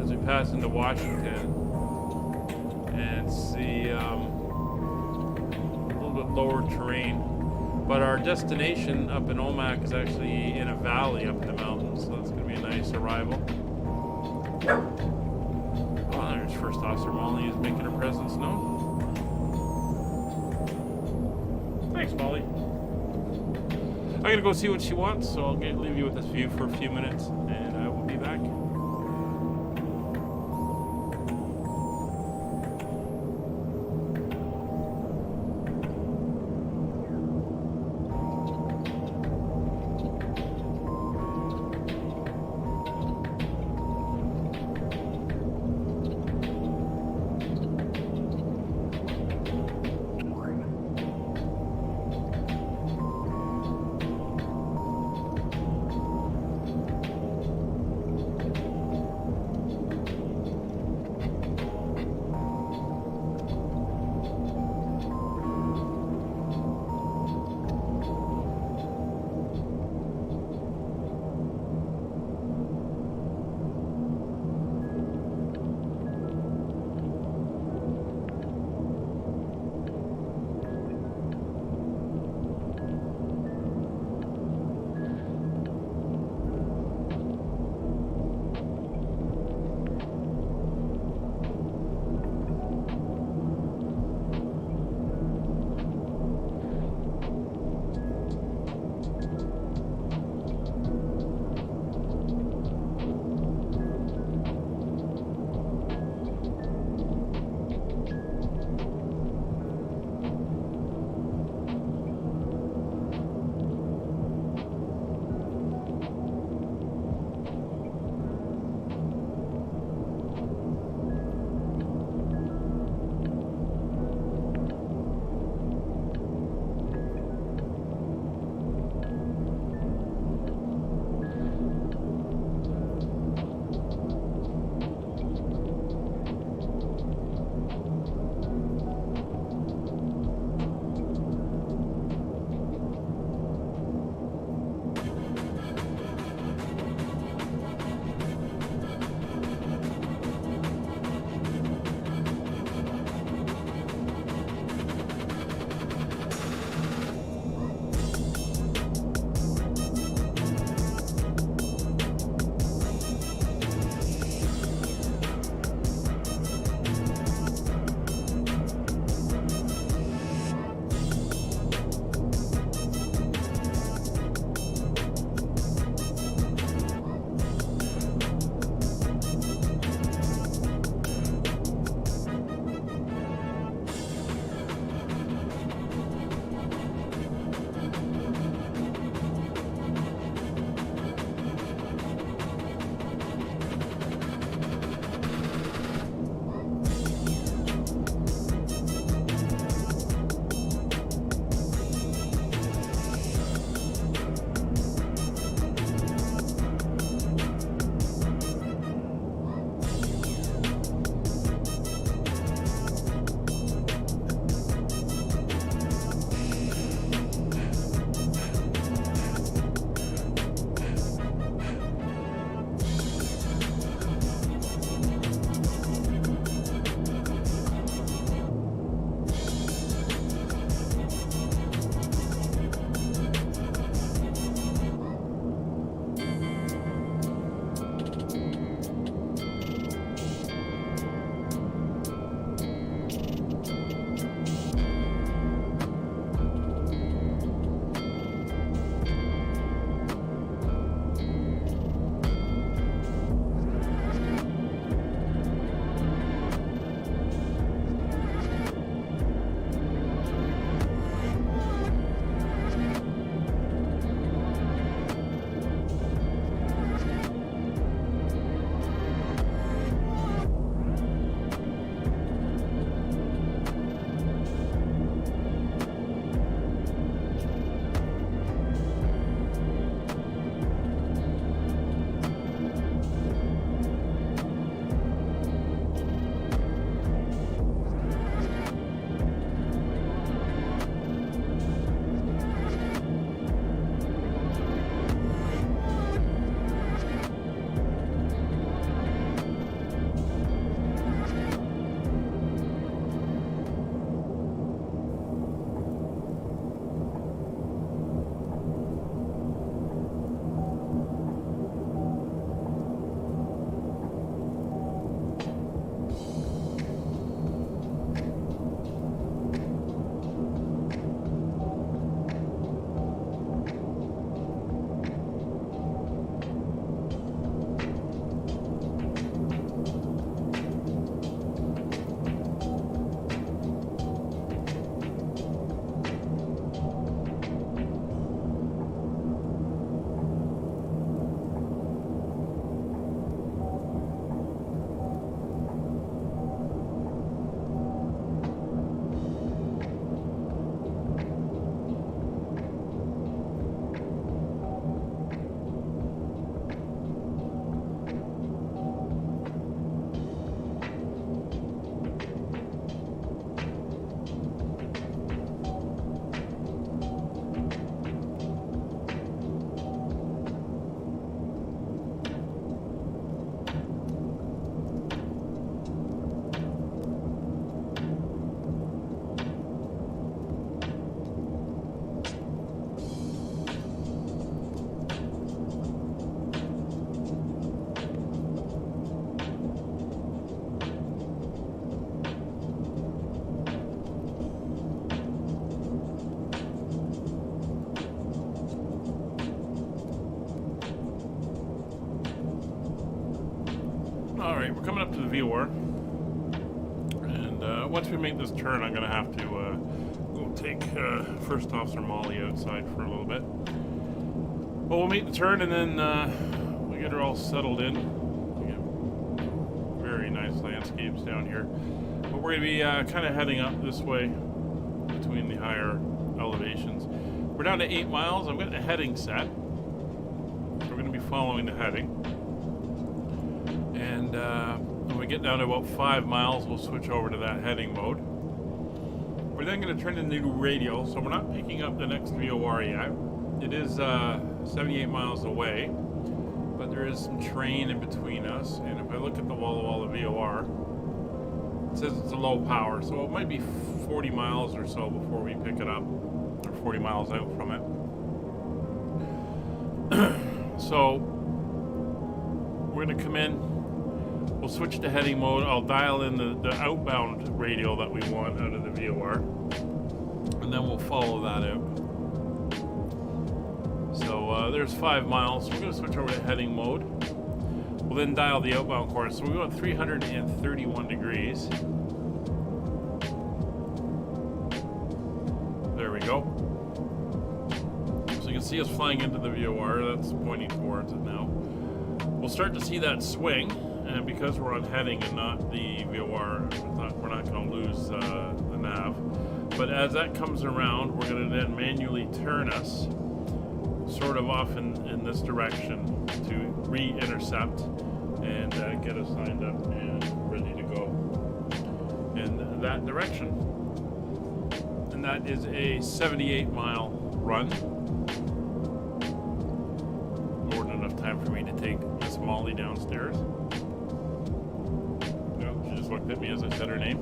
as we pass into Washington, and see a little bit lower terrain. But our destination up in Omak is actually in a valley up in the mountains, so that's going to be a nice arrival. Oh, there's First Officer Molly is making her presence known. Thanks, Molly. I'm going to go see what she wants, so I'll leave you with this view for a few minutes, and I will be back. Alright, we're coming up to the VOR. And once we make this turn, I'm going to have to go take First Officer Molly outside for a little bit. Well, we'll make the turn and then we get her all settled in. We get very nice landscapes down here. But we're going to be kind of heading up this way between the higher elevations. We're down to 8 miles. I've got the heading set. So we're going to be following the heading. And when we get down to about 5 miles, we'll switch over to that heading mode. We're then going to turn to the new radio, so we're not picking up the next VOR yet. It is 78 miles away, but there is some terrain in between us. And if I look at the wall of VOR, it says it's a low power, so it might be 40 miles or so before we pick it up, or 40 miles out from it. So we're going to come in. We'll switch to heading mode. I'll dial in the outbound radio that we want out of the VOR, and then we'll follow that out. So there's 5 miles. We're going to switch over to heading mode. We'll then dial the outbound course. So we want 331 degrees. There we go. So you can see us flying into the VOR. That's pointing towards it now. We'll start to see that swing. And because we're on heading and not the VOR, we're not going to lose the nav. But as that comes around, we're going to then manually turn us sort of off in this direction to re-intercept and get us lined up and ready to go in that direction. And that is a 78-mile run. More than enough time for me to take Miss Molly downstairs. Looked at me as I said her name.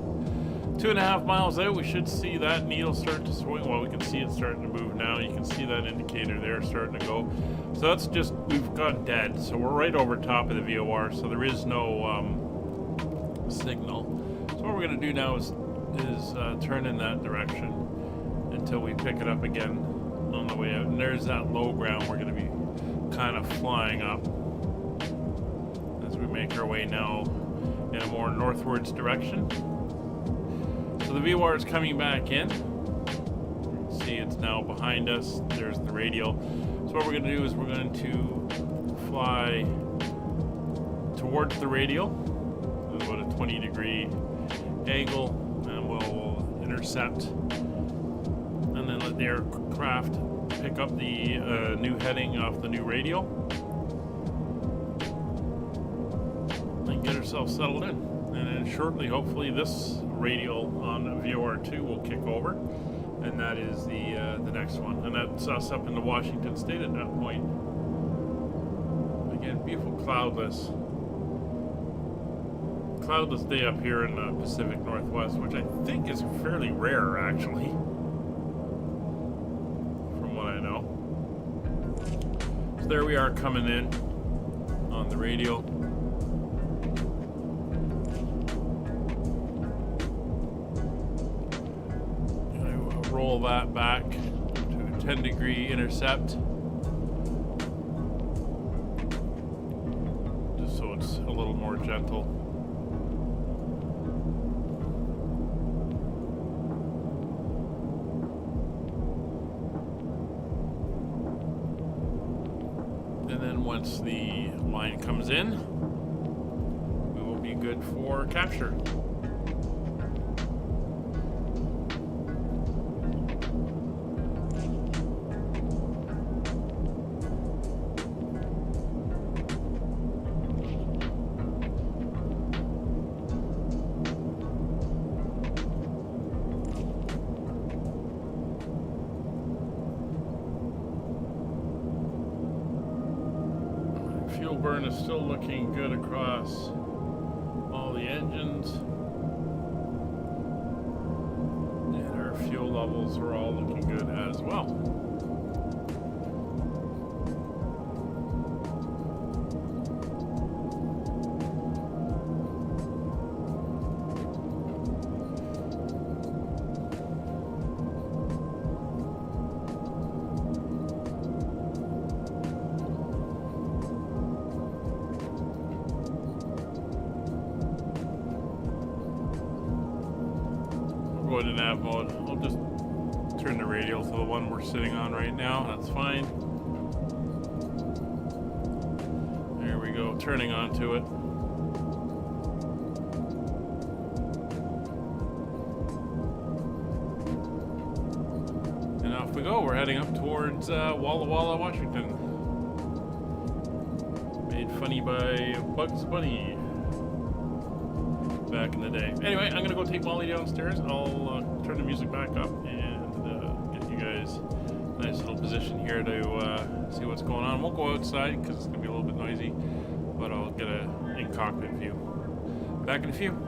2.5 miles out, we should see that needle start to swing. Well, we can see it starting to move now. You can see that indicator there starting to go. So that's just, we've gone dead. So we're right over top of the VOR, so there is no signal. So what we're going to do now is turn in that direction until we pick it up again on the way out. And there's that low ground we're going to be kind of flying up as we make our way now in a more northwards direction. So the VOR is coming back in. You can see it's now behind us. There's the radial. So what we're going to do is we're going to fly towards the radial at about a 20-degree angle, and we'll intercept and then let the aircraft pick up the new heading off the new radial. Get ourselves settled in, and then shortly, hopefully, this radial on VOR2 will kick over, and that is the next one, and that's us up into Washington State at that point. Again, beautiful cloudless day up here in the Pacific Northwest, which I think is fairly rare, actually, from what I know. So there we are coming in on the radial. Roll that back to a 10-degree intercept, just so it's a little more gentle. And then once the line comes in, we will be good for capture. Burn is still looking good across all the engines, and our fuel levels are all looking good as well. into nav mode. I'll just turn the radial to the one we're sitting on right now. That's fine. There we go, turning onto it. And off we go. We're heading up towards Walla Walla, Washington. Made funny by Bugs Bunny back in the day. Anyway, I'm gonna go take Molly downstairs. I'll turn the music back up and get you guys a nice little position here to see what's going on. Won't go outside because it's gonna be a little bit noisy, but I'll get a in-cockpit view. Back in a few.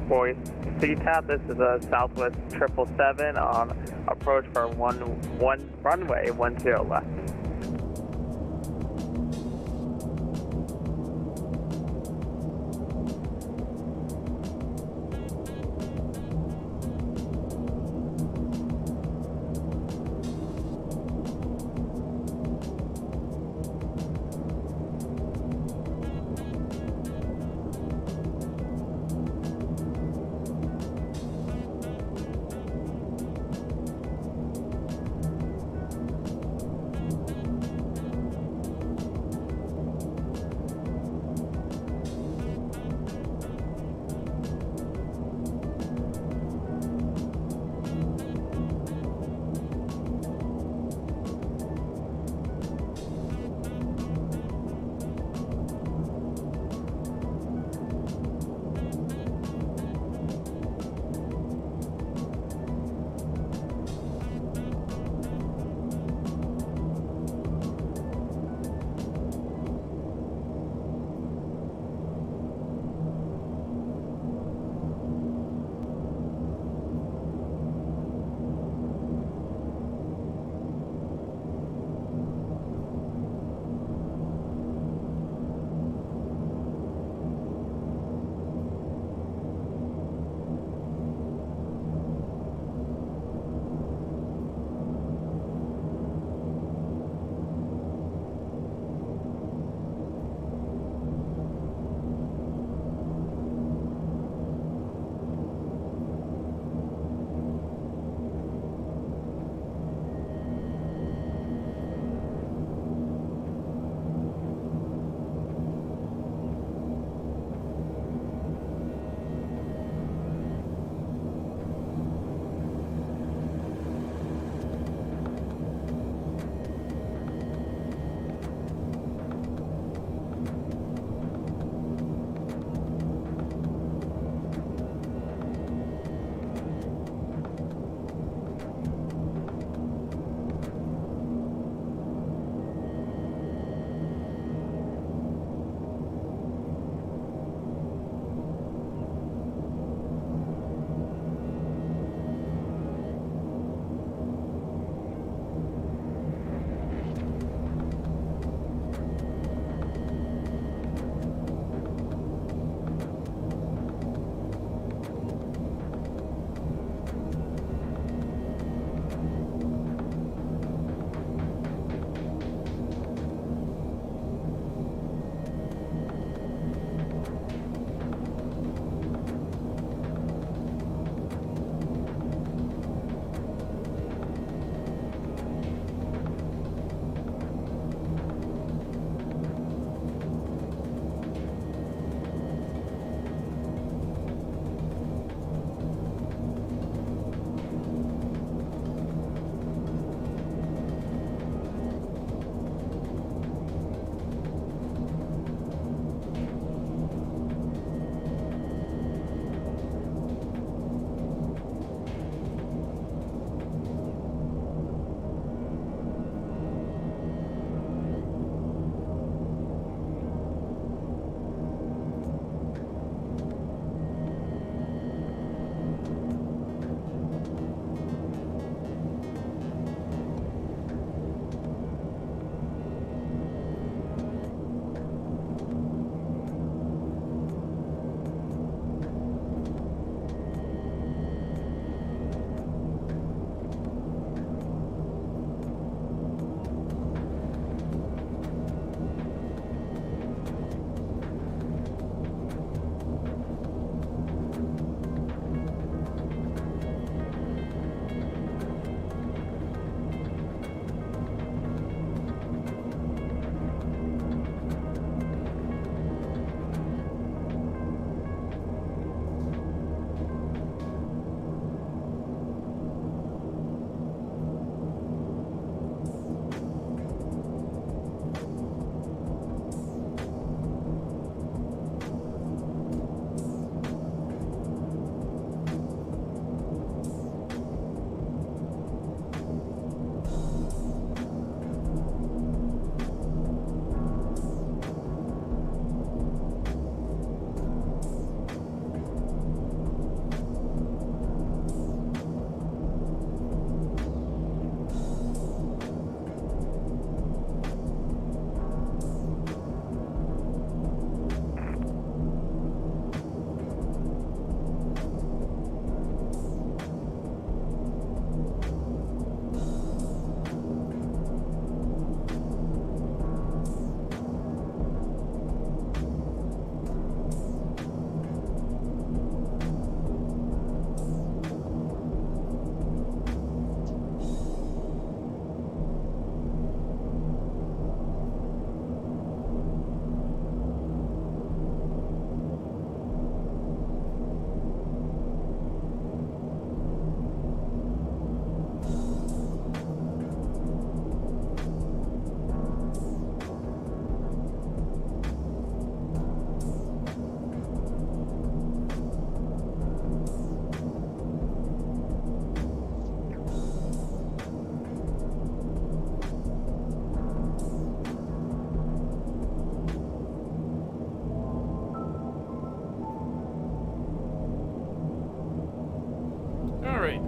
Boise CTAP, this is a Southwest 777 on approach for runway 10 left.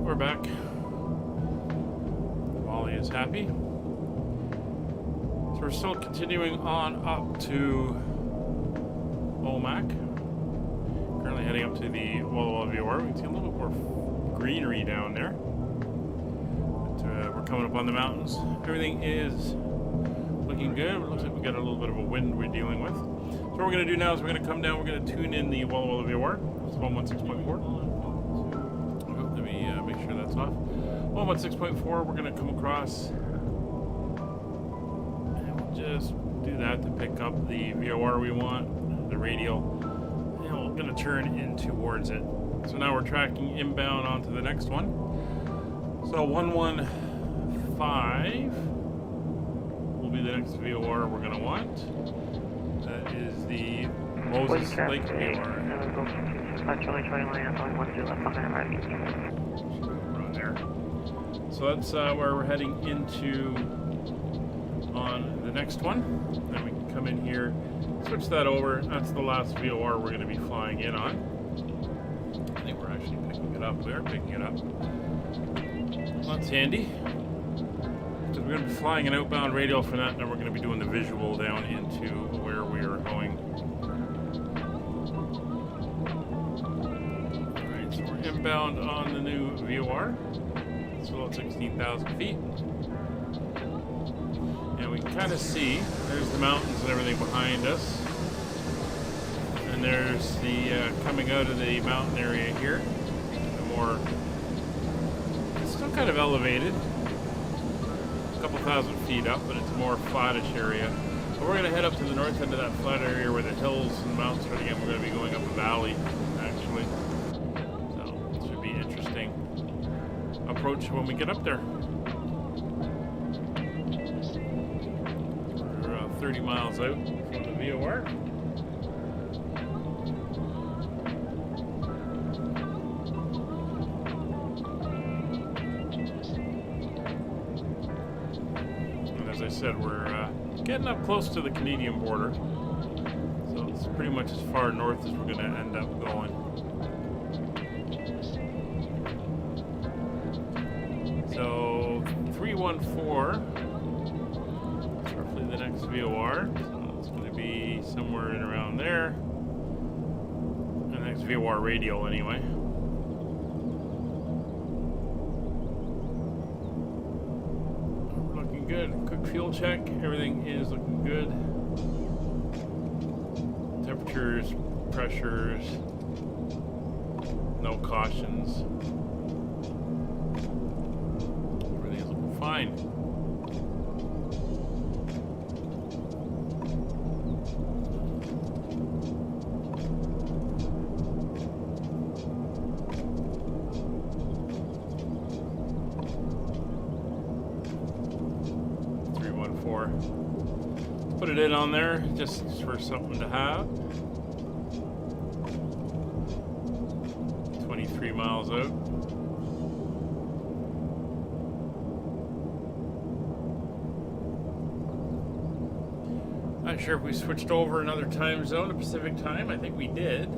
we're back. Wally is happy. So we're still continuing on up to Omak. Currently heading up to the Walla Walla VOR. We can see a little bit more greenery down there. But, we're coming up on the mountains. Everything is looking good. It looks like we got a little bit of a wind we're dealing with. So what we're going to do now is we're going to come down. We're going to tune in the Walla Walla VOR. It's 116.4. Let me make sure that's off. 116.4. We're going to come across. And we'll just do that to pick up the VOR we want, the radial. And we're going to turn in towards it. So now we're tracking inbound onto the next one. So 115 will be the next VOR we're going to want. That is the Moses Lake VOR. There. So that's where we're heading into on the next one. Then we can come in here, switch that over. That's the last VOR we're going to be flying in on. I think we're actually picking it up. We are picking it up. That's handy. So we're going to be flying an outbound radial for that, and then we're going to be doing the visual down into where we are going. Alright, so we're inbound on the new VOR. It's about 16,000 feet. And we can kind of see, there's the mountains and everything behind us. And there's the coming out of the mountain area here. The more, it's still kind of elevated. A couple thousand feet up, but it's a more flattish area. But we're going to head up to the north end of that flat area where the hills and the mountains are again. We're going to be going up a valley, actually. So it should be interesting approach when we get up there. We're 30 miles out from the VOR. And as I said, we're getting up close to the Canadian border. So it's pretty much as far north as we're going to end up going. So 314 is roughly the next VOR. So it's going to be somewhere in around there. The next VOR radial anyway. Looking good. Quick fuel check. Everything is looking good. Temperatures, pressures, no cautions. Fine. Put it in on there just for something to have. 23 miles out. Not sure if we switched over another time zone to Pacific time. I think we did.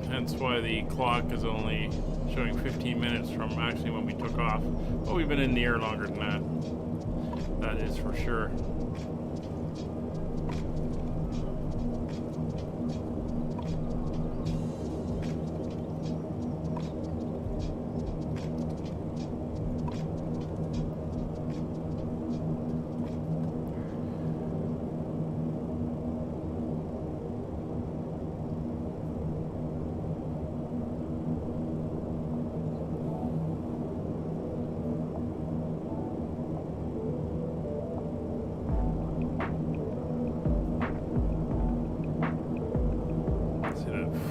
Hence why the clock is only showing 15 minutes from actually when we took off. But we've been in the air longer than that. That is for sure.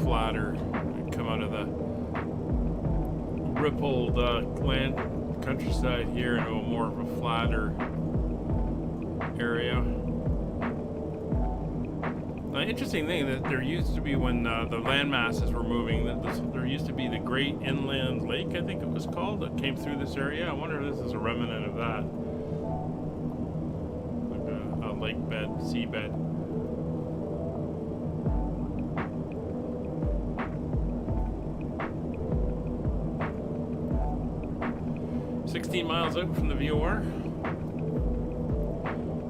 Flatter, come out of the rippled land countryside here into a more of a flatter area. Now, interesting thing that there used to be when the land masses were moving, there used to be the Great Inland Lake, I think it was called, that came through this area. I wonder if this is a remnant of that. lake bed, seabed. Miles out from the VOR,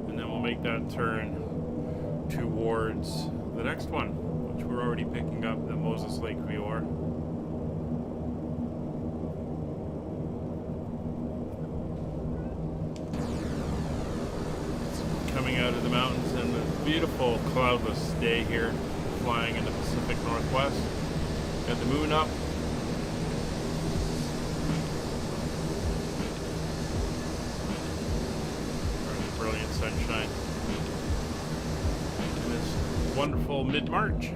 and then we'll make that turn towards the next one, which we're already picking up, the Moses Lake VOR. It's coming out of the mountains, and a beautiful cloudless day here, flying in the Pacific Northwest. Got the moon up. Brilliant sunshine. And it's wonderful mid-March.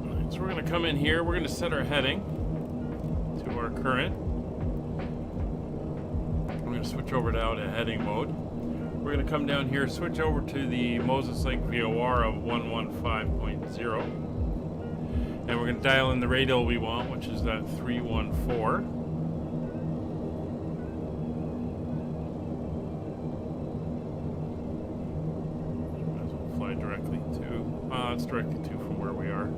Right, so we're going to come in here. We're going to set our heading to our current. Switch over now to heading mode. We're going to come down here, switch over to the Moses Lake VOR of 115.0, and we're going to dial in the radial we want, which is that 314. Might as well fly directly to, it's directly to from where we are.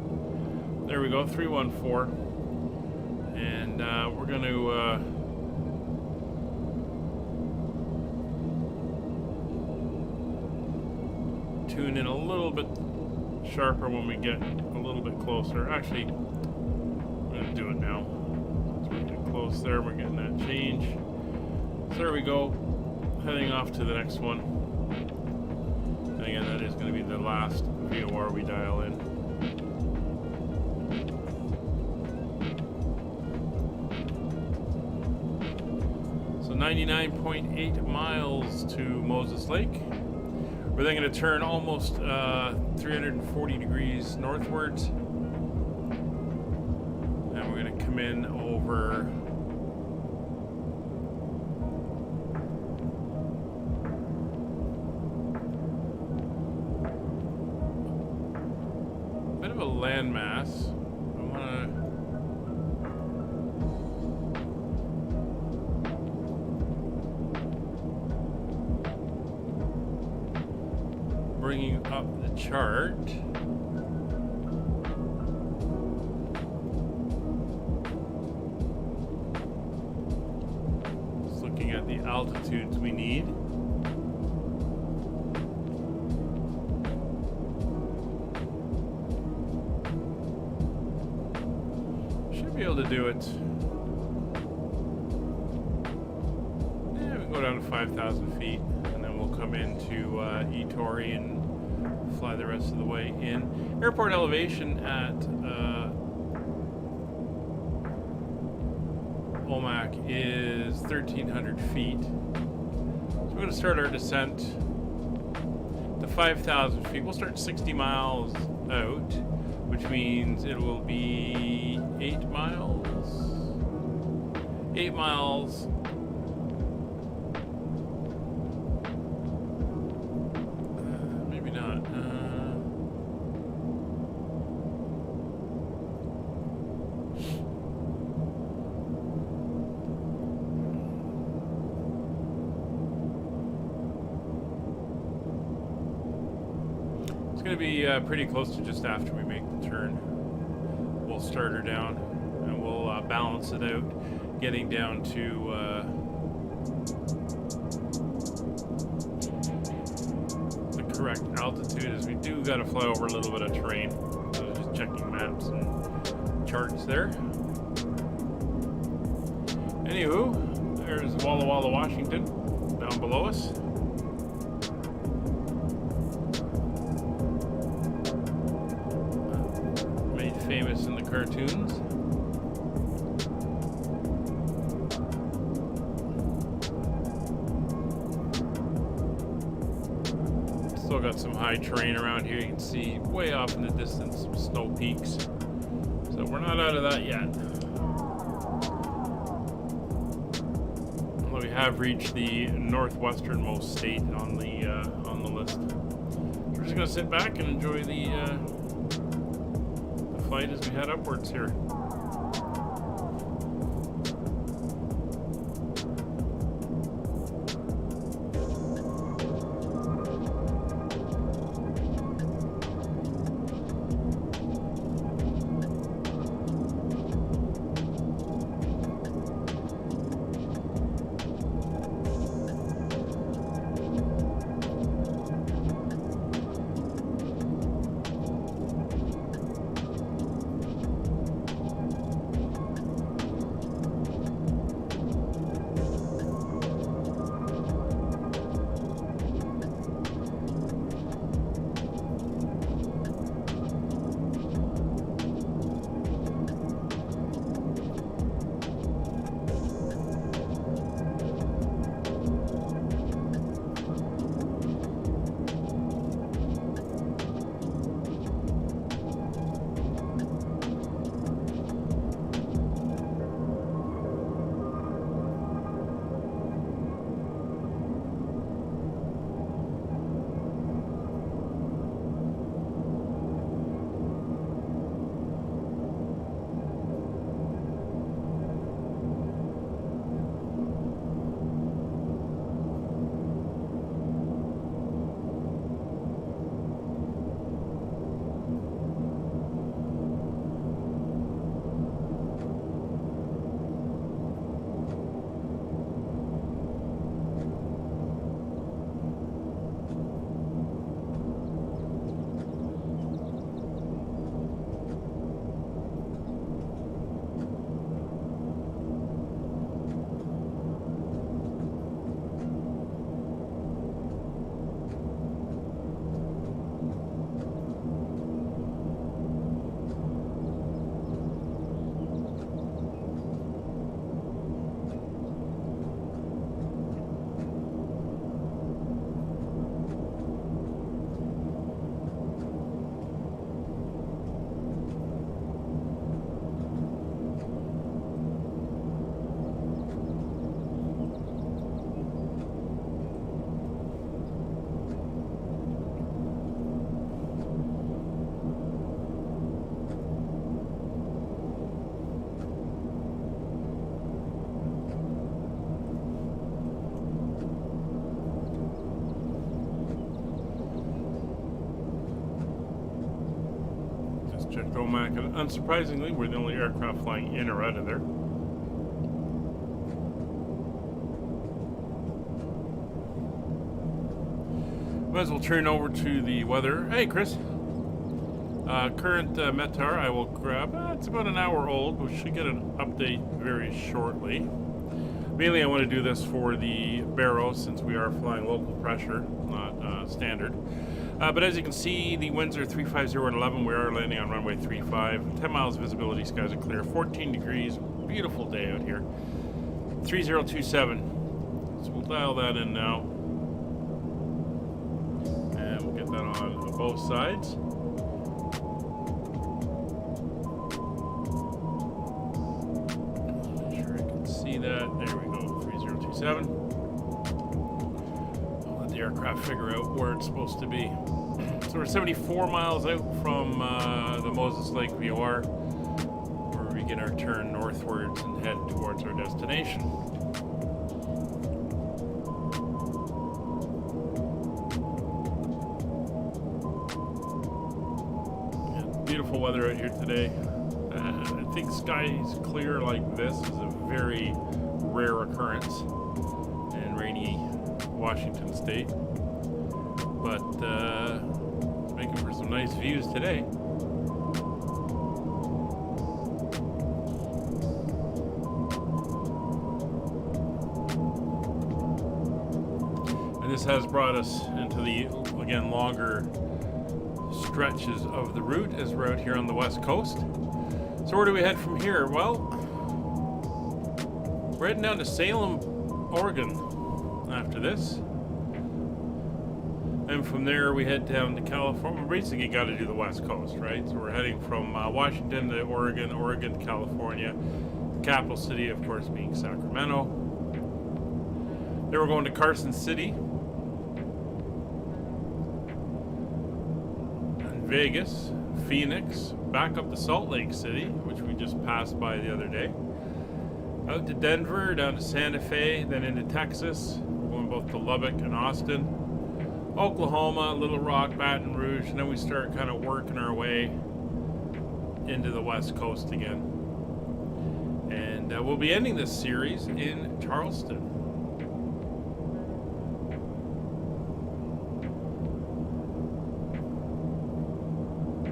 There we go, 314, and we're going to tune in a little bit sharper when we get a little bit closer. Actually, I'm going to do it now. So we're getting close there. We're getting that change. So there we go. Heading off to the next one. And again, that is going to be the last VOR we dial in. So 99.8 miles to Moses Lake. We're then going to turn almost 340 degrees northwards, and we're going to come in over a bit of a landmass. I want to bringing up the chart. Just looking at the altitudes we need. Should be able to do it. Yeah, we can go down to 5,000 feet. We'll come into Etori and fly the rest of the way in. Airport elevation at Omak is 1,300 feet. So we're going to start our descent to 5,000 feet. We'll start 60 miles out, which means it will be 8 miles. 8 miles. Going to be pretty close to just after we make the turn. We'll start her down and we'll balance it out, getting down to the correct altitude, as we do got to fly over a little bit of terrain. So just checking maps and charts there. Anywho, there's Walla Walla, Washington down below us. Famous in the cartoons. Still got some high terrain around here. You can see way off in the distance some snow peaks. So we're not out of that yet. Although we have reached the northwesternmost state on the list. We're just gonna sit back and enjoy the flight as we head upwards here. Checked Omak, and unsurprisingly, we're the only aircraft flying in or out of there. Might as well turn over to the weather. Hey, Chris. Current METAR, I will grab. It's about an hour old. We should get an update very shortly. Mainly, I want to do this for the Barrow, since we are flying local pressure, not standard. But as you can see, the winds are 350 and 11. We are landing on runway 35. 10 miles visibility, skies are clear. 14 degrees, beautiful day out here. 3027. So we'll dial that in now. And we'll get that on both sides. Make sure I can see that. There we go, 3027. The aircraft figure out where it's supposed to be. So we're 74 miles out from the Moses Lake VOR, where we begin our turn northwards and head towards our destination. Yeah, beautiful weather out here today. I think skies clear like this is a very rare occurrence in rainy Washington State, but making for some nice views today. And this has brought us into the, again, longer stretches of the route as we're out here on the west coast. So where do we head from here? Well, we're heading down to Salem, Oregon after this, and from there we head down to California. We basically got to do the west coast, right? So we're heading from Washington to Oregon, Oregon to California, the capital city of course being Sacramento, Then we're going to Carson City and Vegas, Phoenix, back up to Salt Lake City, which we just passed by the other day. Out to Denver, down to Santa Fe, then into Texas. We're going both to Lubbock and Austin. Oklahoma, Little Rock, Baton Rouge, and then we start kind of working our way into the West Coast again. And we'll be ending this series in Charleston.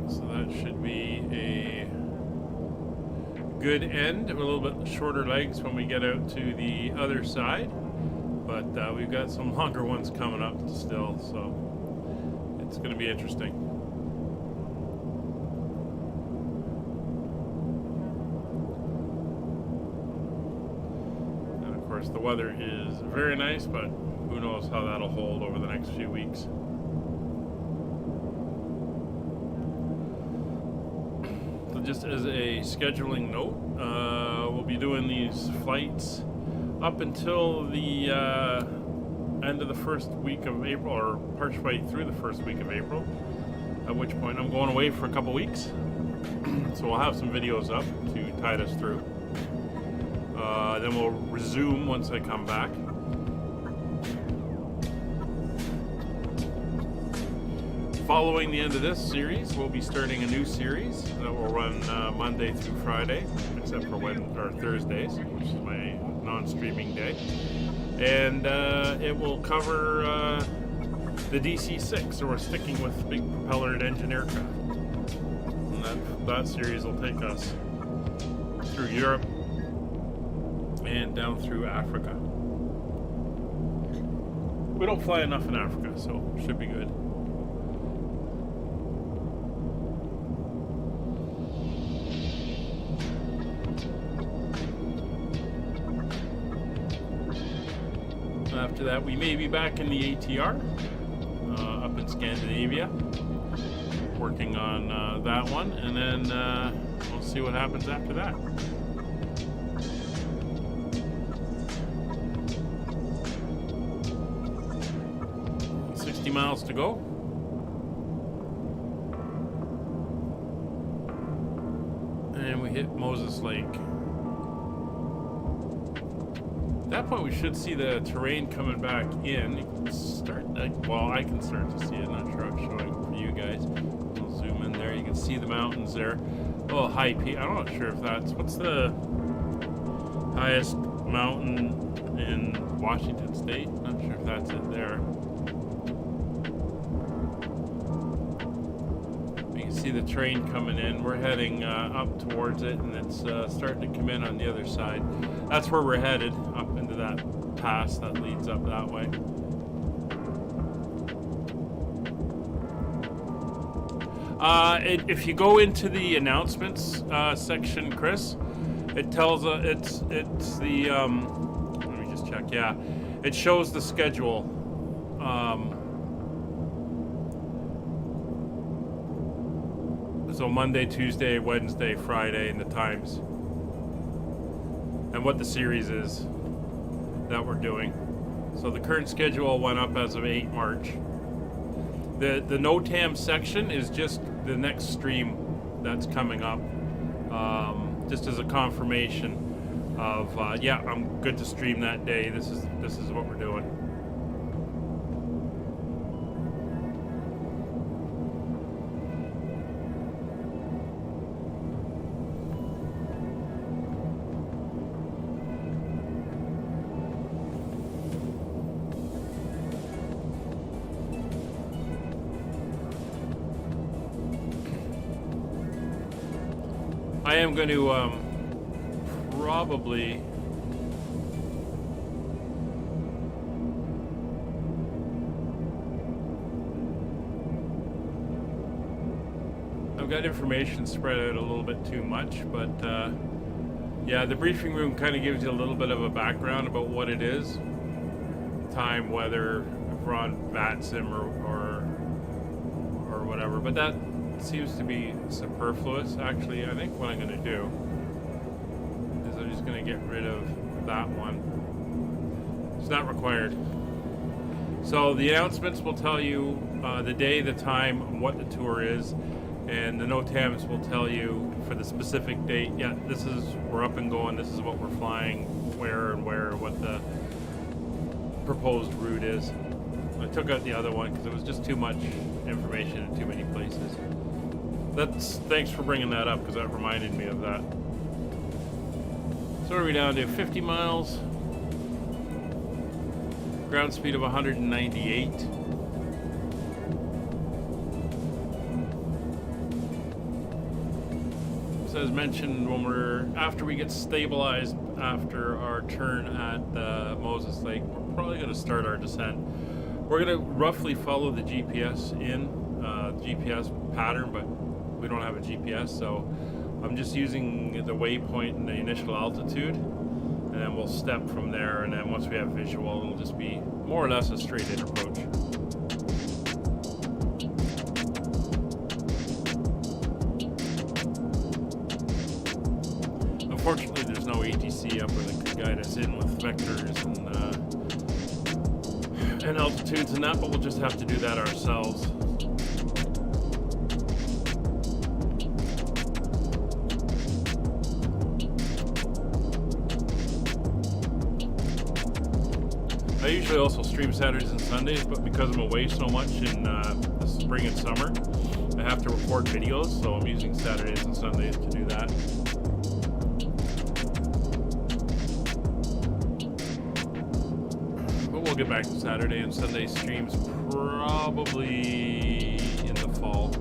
So that should be a good end. A little bit shorter legs when we get out to the other side. But we've got some longer ones coming up still, so it's going to be interesting. And of course the weather is very nice, but who knows how that'll hold over the next few weeks. So just as a scheduling note, we'll be doing these flights up until the end of the first week of April, or partially through the first week of April, at which point I'm going away for a couple weeks. So we'll have some videos up to tide us through. Then we'll resume once I come back. Following the end of this series, we'll be starting a new series that will run Monday through Friday, except for Thursdays, which is my non-streaming day, and it will cover the DC-6, so we're sticking with big propellered engine aircraft, and that series will take us through Europe and down through Africa. We don't fly enough in Africa, so it should be good. After that, we may be back in the ATR up in Scandinavia, working on that one, and then we'll see what happens after that. Miles to go. And we hit Moses Lake. At that point, we should see the terrain coming back in. You can start, well, I can start to see it. Not sure I'm showing for you guys. We'll zoom in there. You can see the mountains there. Oh, high peak. I'm not sure if that's, what's the highest mountain in Washington State? Not sure if that's it there. See the train coming in. We're heading up towards it, and it's starting to come in on the other side. That's where we're headed, up into that pass that leads up that way. If you go into the announcements section, Chris, it tells it's the let me just check. Yeah, it shows the schedule. So Monday, Tuesday, Wednesday, Friday, and the times. And what the series is that we're doing. So the current schedule went up as of 8 March. The NOTAM section is just the next stream that's coming up. Just as a confirmation of, yeah, I'm good to stream that day. This is what we're doing. I am going to probably I've got information spread out a little bit too much, but yeah, the briefing room kind of gives you a little bit of a background about what it is, time, weather, if we're on VATSIM or whatever, but that seems to be superfluous. Actually, I think what I'm going to do is I'm just going to get rid of that one. It's not required. So the announcements will tell you the day, the time, what the tour is, and the NOTAMs will tell you for the specific date, yeah, this is, we're up and going, this is what we're flying, where, what the proposed route is. I took out the other one because it was just too much information in too many places. Thanks for bringing that up because that reminded me of that. So what are we down to? 50 miles. Ground speed of 198. So as mentioned, after we get stabilized after our turn at Moses Lake, we're probably going to start our descent. We're going to roughly follow the GPS GPS pattern, but we don't have a GPS, so I'm just using the waypoint and the initial altitude, and then we'll step from there, and then once we have visual, it'll just be more or less a straight-in approach. Unfortunately, there's no ATC up where that could guide us in with vectors and altitudes and that, but we'll just have to do that ourselves. I usually also stream Saturdays and Sundays, but because I'm away so much in the spring and summer, I have to record videos, so I'm using Saturdays and Sundays to do that. But we'll get back to Saturday and Sunday streams probably in the fall.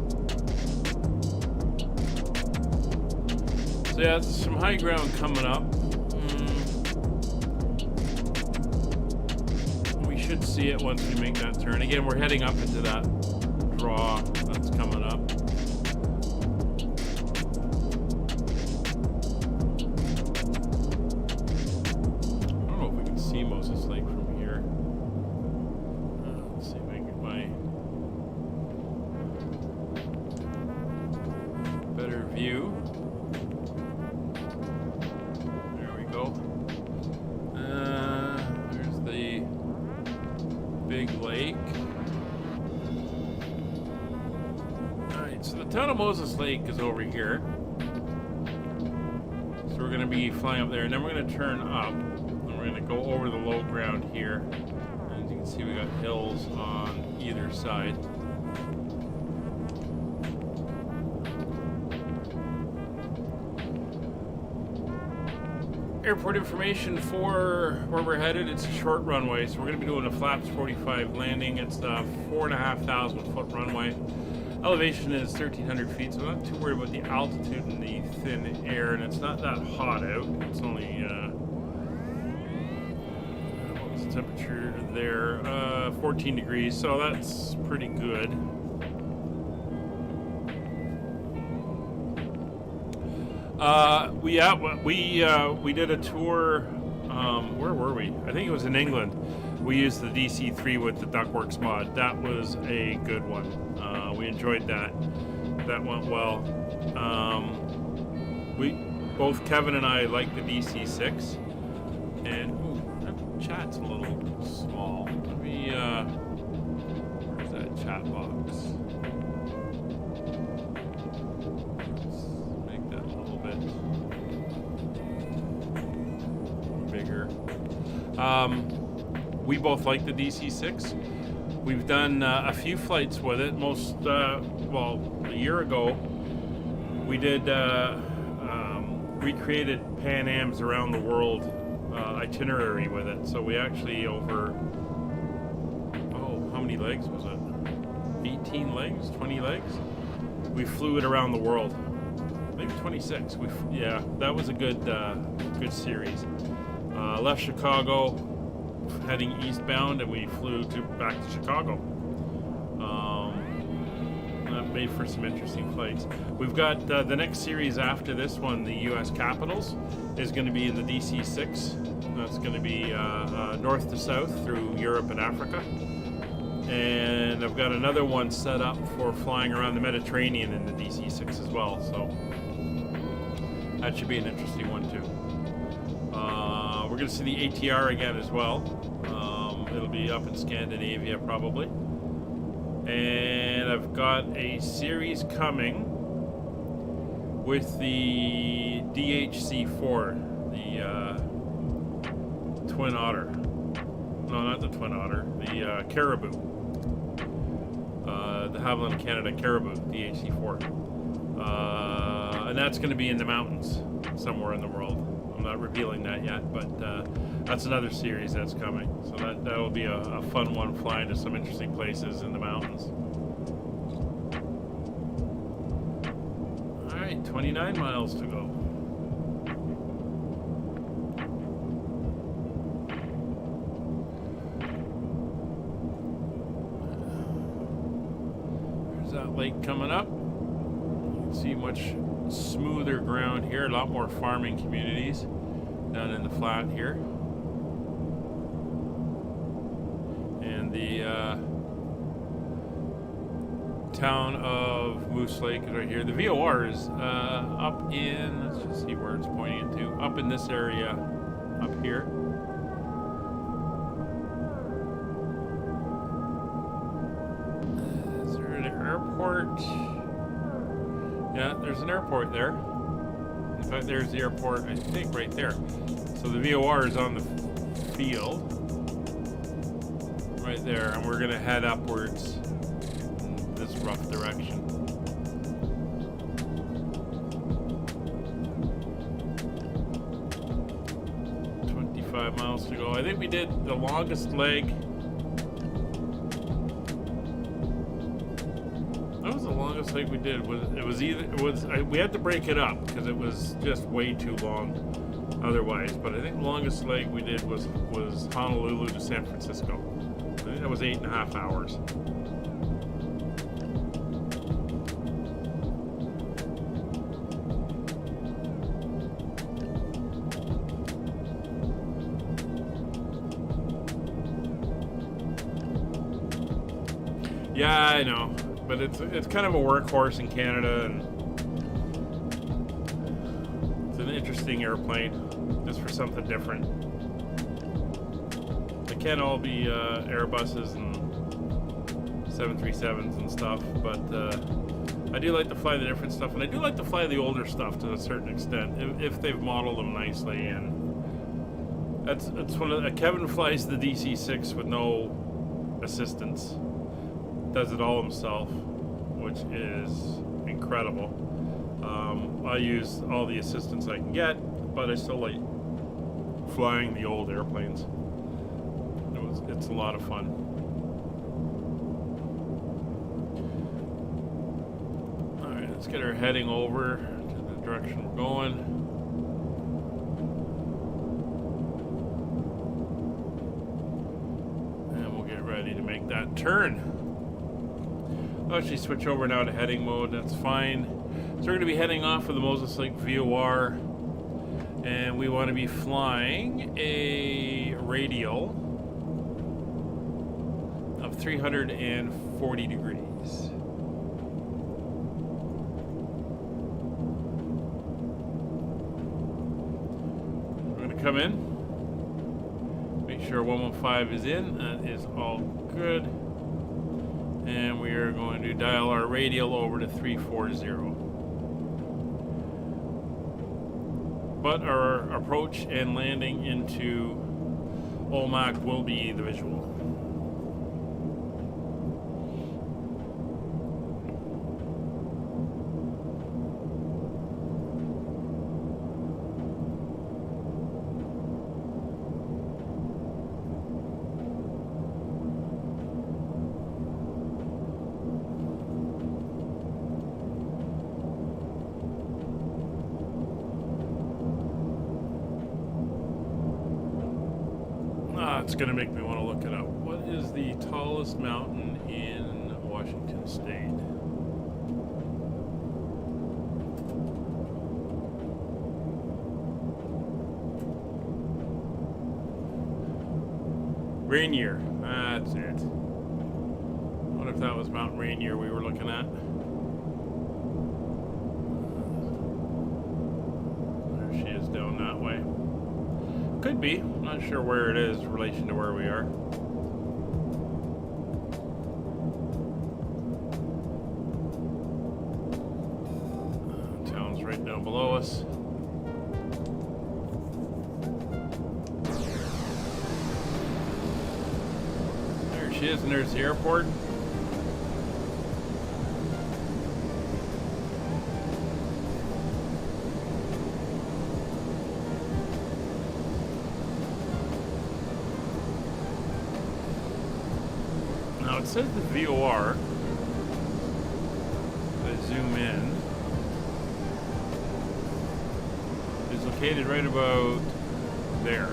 So yeah, some high ground coming up. Should see it once we make that turn. Again, we're heading up into that draw that's coming up. I don't know if we can see Moses Lake from here. Let's see if I can get my better view. There we go. There's the big lake. Alright, so the town of Moses Lake is over here. So we're going to be flying up there, and then we're going to turn up, and we're going to go over the low ground here. And as you can see, we got hills on either side. Airport information for where we're headed. It's a short runway, so we're going to be doing a flaps 45 landing. It's a 4,500 foot runway. Elevation is 1,300 feet, so I'm not too worried about the altitude and the thin air, and it's not that hot out. It's only, what was the temperature there? 14 degrees, so that's pretty good. We did a tour. Where were we? I think it was in England. We used the DC3 with the Duckworks mod. That was a good one. We enjoyed that. That went well. Both Kevin and I like the DC6. And that chat's a little small. Let me. Where's that chat box? Bigger. We both like the DC6. We've done a few flights with it. A year ago, we did recreated Pan Am's around the world itinerary with it. So we actually how many legs was it? 18 legs? 20 legs? We flew it around the world. Maybe 26. That was a good series. Left Chicago, heading eastbound, and we flew back to Chicago. That made for some interesting flights. We've got the next series after this one, the U.S. Capitals, is going to be in the DC-6. That's going to be north to south through Europe and Africa. And I've got another one set up for flying around the Mediterranean in the DC-6 as well. So that should be an interesting one too. We're going to see the ATR again as well. It'll be up in Scandinavia probably. And I've got a series coming with the DHC4, the Twin Otter. No, not the Twin Otter, the Caribou. The Havilland Canada Caribou, DHC4. And that's going to be in the mountains somewhere in the world. I'm not revealing that yet, but that's another series that's coming. So that'll be a fun one, flying to some interesting places in the mountains. All right, 29 miles to go. There's that lake coming up. You can see much smoother ground here, a lot more farming communities down in the flat here. And the town of Moose Lake is right here. The VOR is up in, let's just see where it's pointing to, up in this area up here. Is there an airport? Yeah, there's an airport there. In fact, there's the airport, I think, right there. So the VOR is on the field. Right there. And we're going to head upwards in this rough direction. $25 miles to go. I think we did the longest leg. That was the longest leg we did. We had to break it up because it was just way too long otherwise. But I think the longest leg we did was Honolulu to San Francisco. I think that was 8.5 hours. Yeah, I know. But it's kind of a workhorse in Canada, and it's an interesting airplane, just for something different. They can't all be Airbuses and 737s and stuff, but I do like to fly the different stuff, and I do like to fly the older stuff to a certain extent, if they've modeled them nicely. And that's one of Kevin flies the DC-6 with no assistance. Does it all himself, which is incredible. I use all the assistance I can get, but I still like flying the old airplanes. It's a lot of fun. All right, let's get our heading over to the direction we're going. And we'll get ready to make that turn. I'll actually switch over now to heading mode. That's fine. So we're going to be heading off of the Moses Lake VOR, and we want to be flying a radial of 340 degrees. We're going to come in, make sure 115 is in. That is all good. And we are going to dial our radial over to 340. But our approach and landing into Omak will be the visual. It's going to make me want to look it up. What is the tallest mountain in Washington State? Rainier. That's it. I wonder if that was Mount Rainier we were looking at. There she is down that way. Could be. I'm not sure where it is in relation to where we are. Town's right down below us. There she is, and there's the airport. Now it says the VOR. If I zoom in, is located right about there.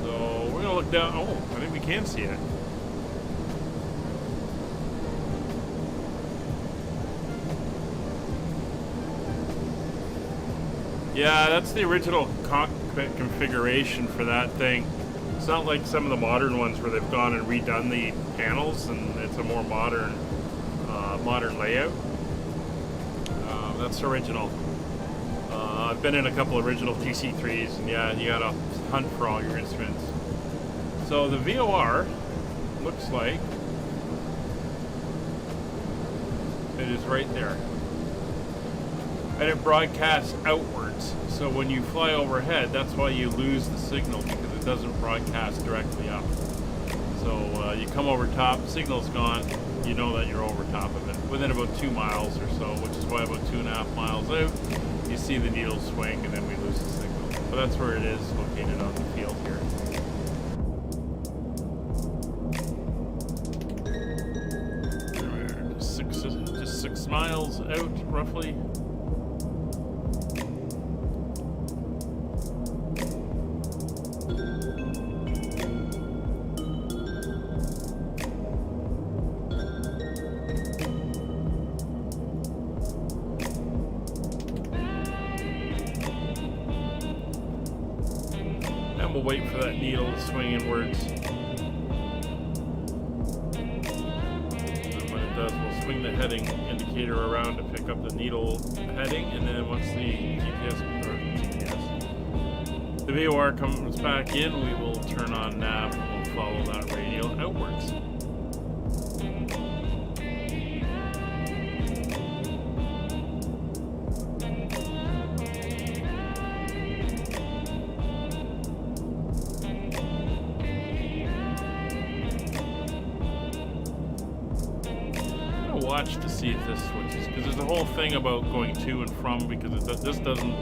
So we're gonna look down. Oh, I think we can see it. Yeah, that's the original cockpit configuration for that thing. It's not like some of the modern ones where they've gone and redone the panels, and it's a more modern layout. That's original. I've been in a couple original TC3s, and yeah, you gotta hunt for all your instruments. So the VOR looks like it is right there. And it broadcasts outwards. So when you fly overhead, that's why you lose the signal, because it doesn't broadcast directly up. So you come over top, signal's gone, you know that you're over top of it. Within about 2 miles or so, which is why about 2.5 miles out, you see the needle swing and then we lose the signal. But that's where it is located on the field here. We're just 6 miles out, roughly. We'll wait for that needle to swing inwards. And when it does, we'll swing the heading indicator around to pick up the needle heading, and then once the the VOR comes back in, we will turn on nav and we'll follow that radial outwards. Watch to see if this switches, because there's a whole thing about going to and from, because this doesn't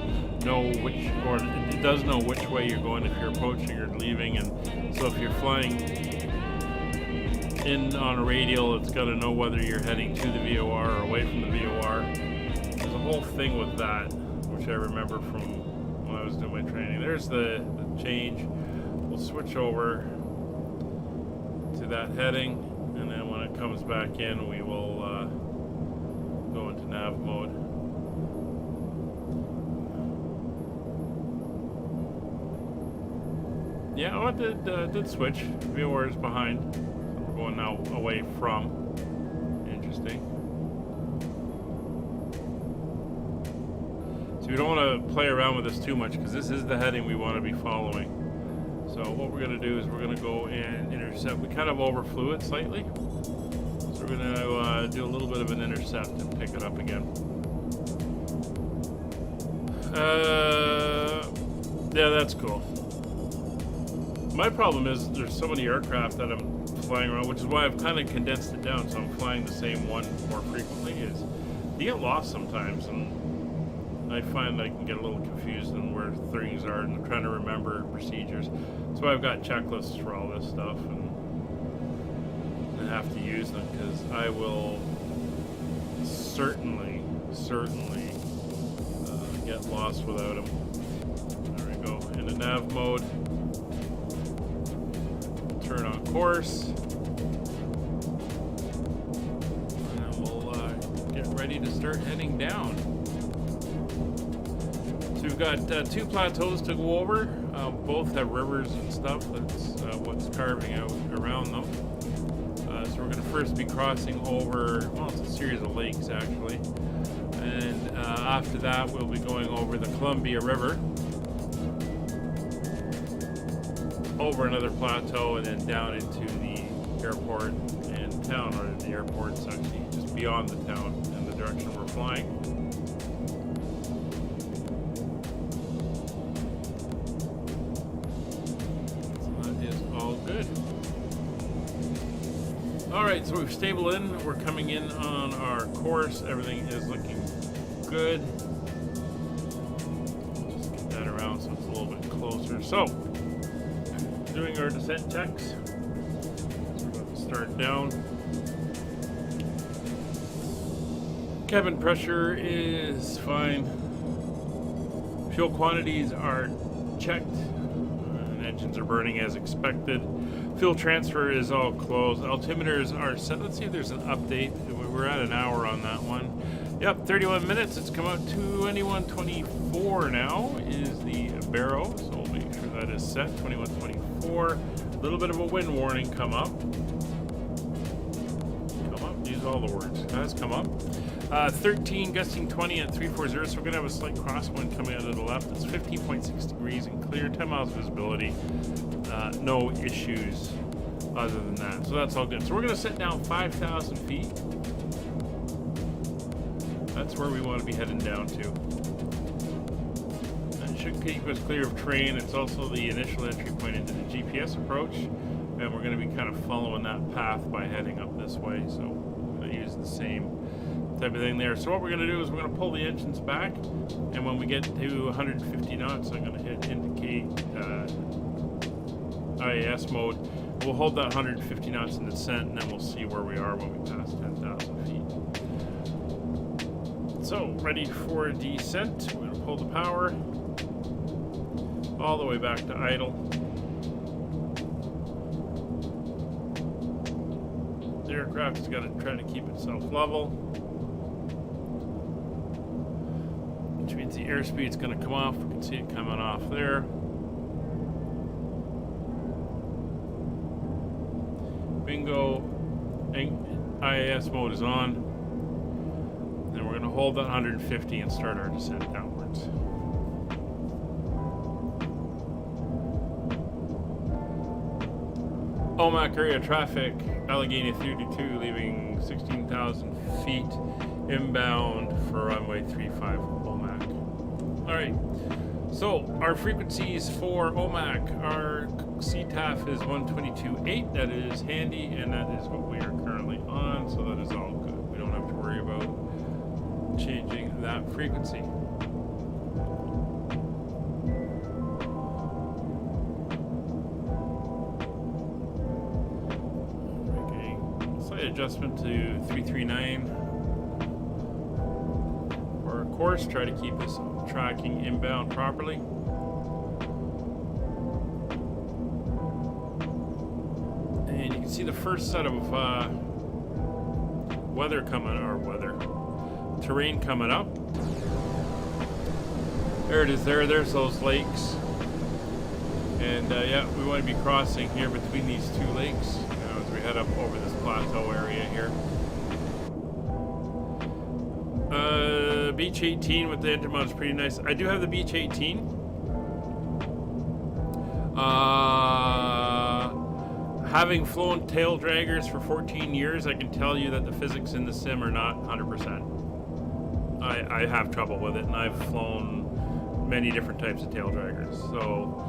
know which, or it does know which way you're going if you're approaching or leaving, and so if you're flying in on a radial, it's got to know whether you're heading to the VOR or away from the VOR. There's a whole thing with that, which I remember from when I was doing my training. There's the change. We'll switch over to that heading. And then when it comes back in, we will go into nav mode. Yeah, oh, it did switch. VOR is behind. We're going now away from. Interesting. So we don't want to play around with this too much, because this is the heading we want to be following. So what we're going to do is we're going to go and intercept. We kind of overflew it slightly. So we're going to do a little bit of an intercept and pick it up again. Yeah, that's cool. My problem is there's so many aircraft that I'm flying around, which is why I've kind of condensed it down, so I'm flying the same one more frequently. Is you get lost sometimes, and I find I can get a little confused on where things are, and I'm trying to remember procedures. So I've got checklists for all this stuff, and I have to use them, because I will certainly get lost without them. There we go, into nav mode. Turn on course. And then we'll get ready to start heading down. So we've got 2 plateaus to go over. Both have rivers and stuff. That's what's carving out around them. So we're going to first be crossing over, well, it's a series of lakes actually. And after that, we'll be going over the Columbia River. over another plateau and then down into the airport and town, or the airport's actually just beyond the town in the direction we're flying. So that is all good. Alright, so we've stable in, we're coming in on our course, everything is looking good. Just get that around so it's a little bit closer. So, doing our descent checks. We're about to start down. Cabin pressure is fine. Fuel quantities are checked. And engines are burning as expected. Fuel transfer is all closed. Altimeters are set. Let's see if there's an update. We're at an hour on that one. Yep, 31 minutes. It's come out 21:24 now is the barrow. So we'll make sure that is set. 21:24. A little bit of a wind warning come up. Come up. Use all the words. Has come up. 13 gusting 20 at 340. So we're going to have a slight crosswind coming out of the left. It's 15.6 degrees and clear. 10 miles visibility. No issues other than that. So that's all good. So we're going to set down 5,000 feet. That's where we want to be heading down to. That should keep us clear of terrain. It's also the initial entry point into the GPS approach. And we're going to be kind of following that path by heading up this way. So we're going to use the same type of thing there. So what we're going to do is we're going to pull the engines back. And when we get to 150 knots, I'm going to hit indicate IAS mode. We'll hold that 150 knots in descent, and then we'll see where we are when we pass 10,000 feet. So, ready for descent. We're going to pull the power all the way back to idle. The aircraft's got to try to keep itself level, which means the airspeed's going to come off. We can see it coming off there. Bingo, IAS mode is on. And we're going to hold that 150 and start our descent downwards. Omak area traffic, Allegheny 32, leaving 16,000 feet inbound for runway 35 Omak. Alright, so our frequencies for Omak, our CTAF is 122.8, that is handy, and that is what we are currently on, so that is all good. We don't have to worry about changing that frequency. Making a slight adjustment to 339 for our course, try to keep us tracking inbound properly. And you can see the first set of terrain coming up. There it is there. There's those lakes. And yeah, we want to be crossing here between these two lakes as we head up over this plateau area here. Beach 18 with the intermount is pretty nice. I do have the Beach 18. Having flown tail draggers for 14 years, I can tell you that the physics in the sim are not 100%. I have trouble with it, and I've flown many different types of tail draggers, so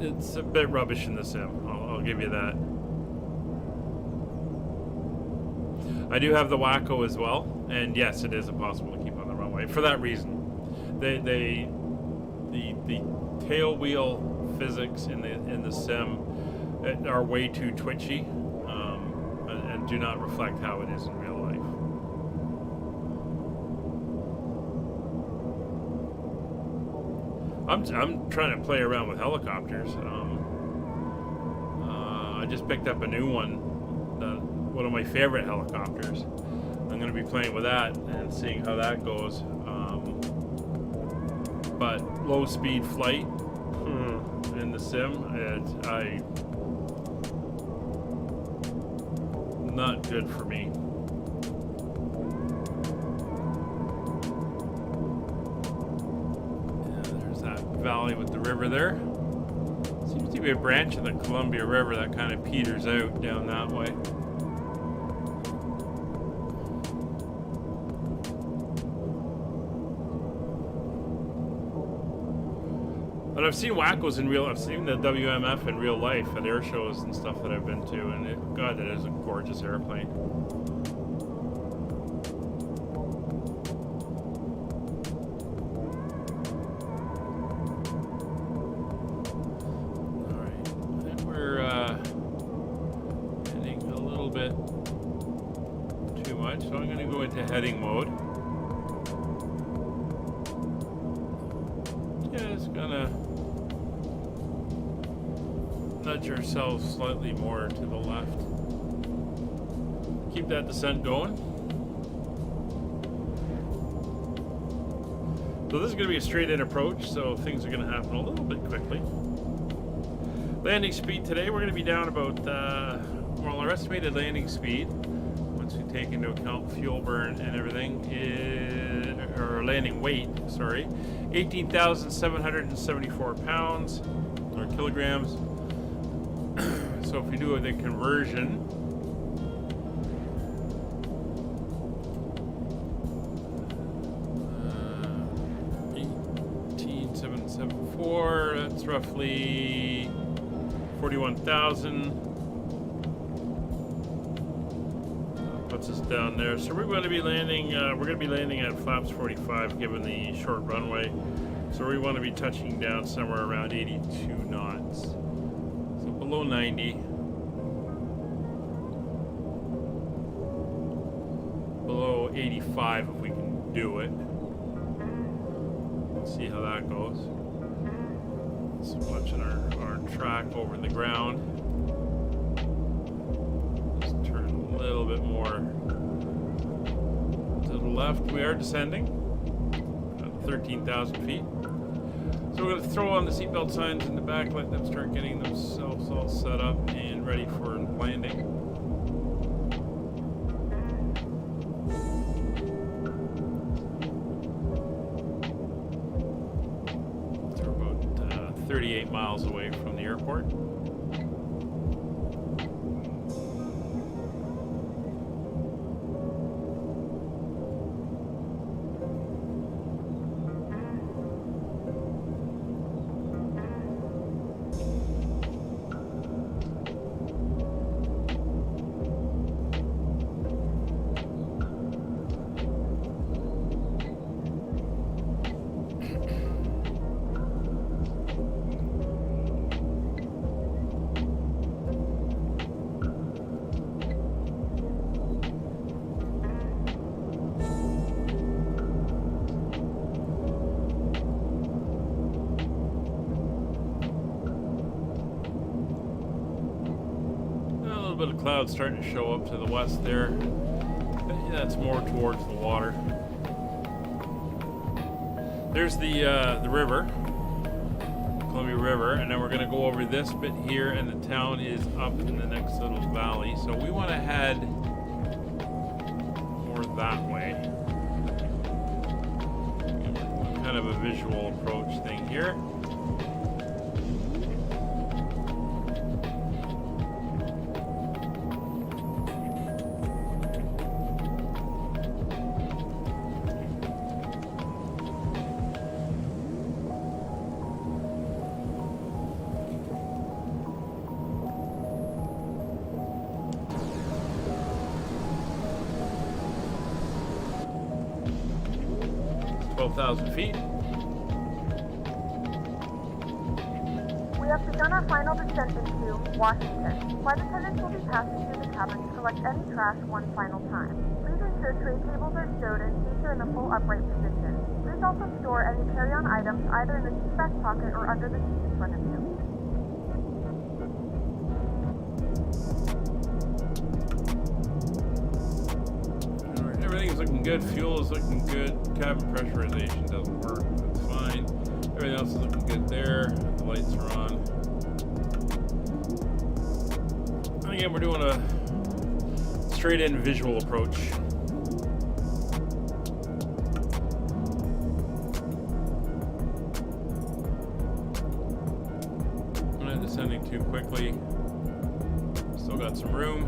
it's a bit rubbish in the sim. I'll give you that. I do have the Wacko as well, and yes, it is impossible to keep on the runway for that reason. The tail wheel physics in the sim are way too twitchy and do not reflect how it is in real life. I'm trying to play around with helicopters. I just picked up a new one, one of my favorite helicopters. I'm going to be playing with that and seeing how that goes. But low speed flight in the sim, not good for me. Yeah, there's that valley with the river there. See Seems to be a branch of the Columbia River that kind of peters out down that way. But I've seen wackos in real. I've seen the WMF in real life at air shows and stuff that I've been to, and God, that is a gorgeous airplane. All right, and we're heading a little bit too much, so I'm going to go into heading mode. Just gonna nudge ourselves slightly more to the left. Keep that descent going. So this is going to be a straight in approach, so things are going to happen a little bit quickly. Landing speed today, we're going to be down about, well, our estimated landing speed, once we take into account fuel burn and everything, or landing weight, sorry, 18,774 pounds, or kilograms. So if we do the conversion, uh, 18,774, that's roughly 41,000. Puts us down there. So we're going to be landing. We're going to be landing at flaps 45, given the short runway. So we want to be touching down somewhere around 82 knots. So below 90. Below 85 if we can do it. Let's see how that goes. So watching our track over the ground. Just turn a little bit more to the left. We are descending at 13,000 feet. So we're going to throw on the seatbelt signs in the back, let them start getting themselves all set up and ready for landing. So we're about 38 miles away from the airport. Bit of clouds starting to show up to the west there. That's more towards the water. There's the river, Columbia River, and then we're going to go over this bit here, and the town is up in the next little valley. So we want to head more that way. Kind of a visual approach thing here. Feet. We have begun our final descent into Washington. Flight attendants will be passing through the cabin to collect any trash one final time. Please ensure tray tables are stowed and seats are in the full upright position. Please also store any carry-on items either in the seat back pocket or under the seat in front of you. Everything's looking good. Fuel is looking good. Cabin pressurization doesn't work. That's fine. Everything else is looking good there. The lights are on. And again, we're doing a straight-in visual approach. going too quickly. Still got some room.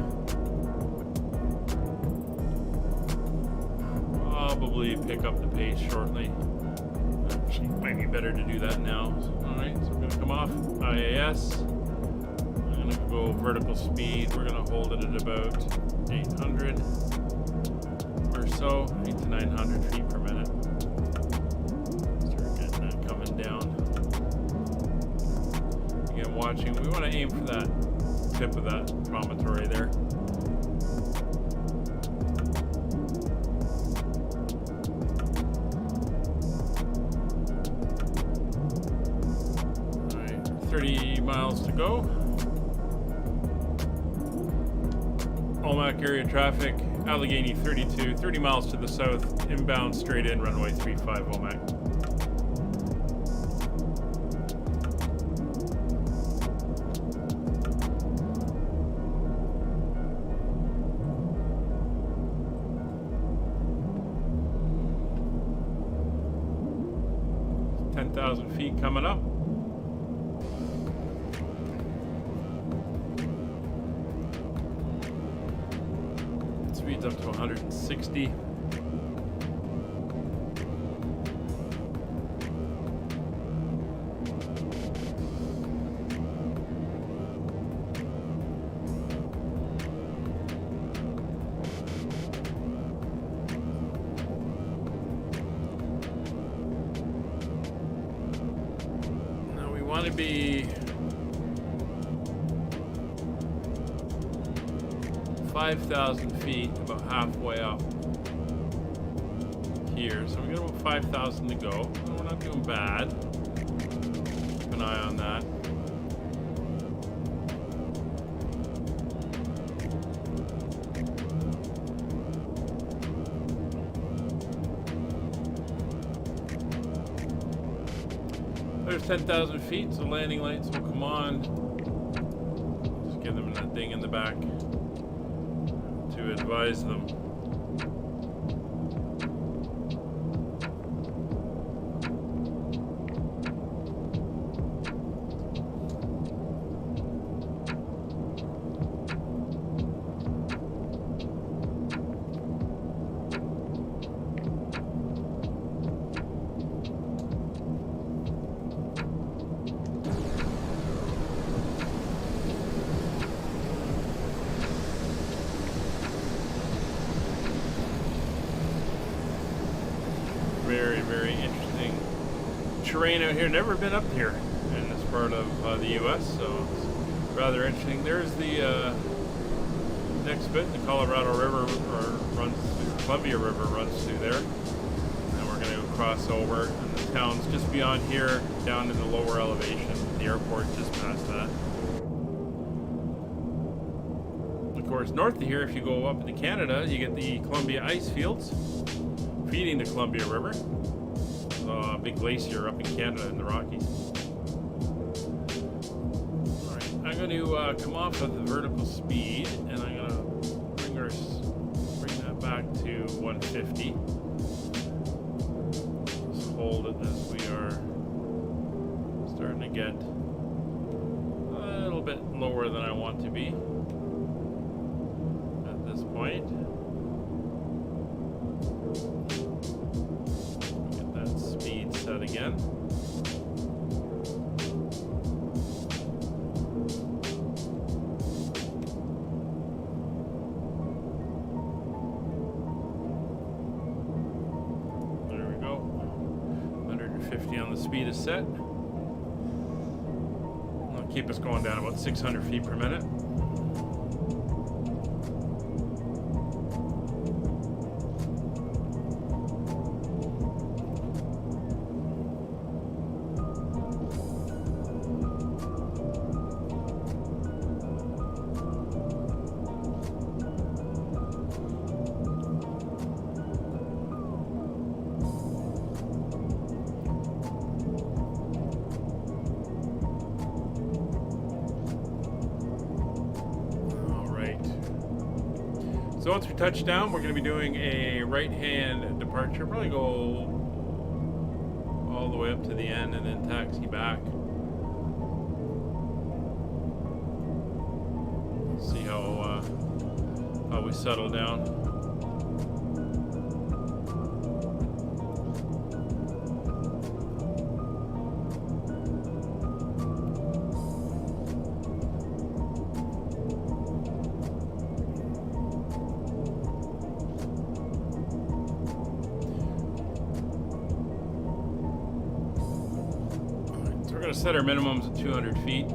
Probably pick up the pace shortly. Actually, might be better to do that now. Alright, so I'm going to come off IAS. I'm going to go vertical speed. We're going to hold it at about 800 or so, 8 to 900 feet per minute. Start getting that coming down. Again, watching, we want to aim for that tip of that promontory there. Alright, 30 miles to go. Omak area traffic, Allegheny 32, 30 miles to the south, inbound straight in, runway 35 Omak. Feet coming up. Speed's up to 160. Want to be 5,000 feet, about halfway up here. So we got about 5,000 to go. We're not doing bad. Keep an eye on that. There's 10,000 feet, so landing lights will come on. Just give them that ding in the back to advise them. Very interesting terrain out here. Never been up here in this part of the U.S., so it's rather interesting. There's the next bit. The Colorado River runs through, Columbia River runs through there, and we're going to cross over. And the town's just beyond here, down in the lower elevation. The airport just past that. Of course, north of here, if you go up into Canada, you get the Columbia ice fields feeding the Columbia River. A big glacier up in Canada in the Rockies. Alright, I'm going to come off of the vertical speed, and I'm going to bring that back to 150. Just hold it as we are starting to get a little bit lower than I want to be at this point. Again. There we go. 150 on the speed is set. That'll keep us going down about 600 feet per minute. So once we touch down, we're going to be doing a right-hand departure. Probably go all the way up to the end and then taxi back. See how we settle down. Set our minimums at 200 feet.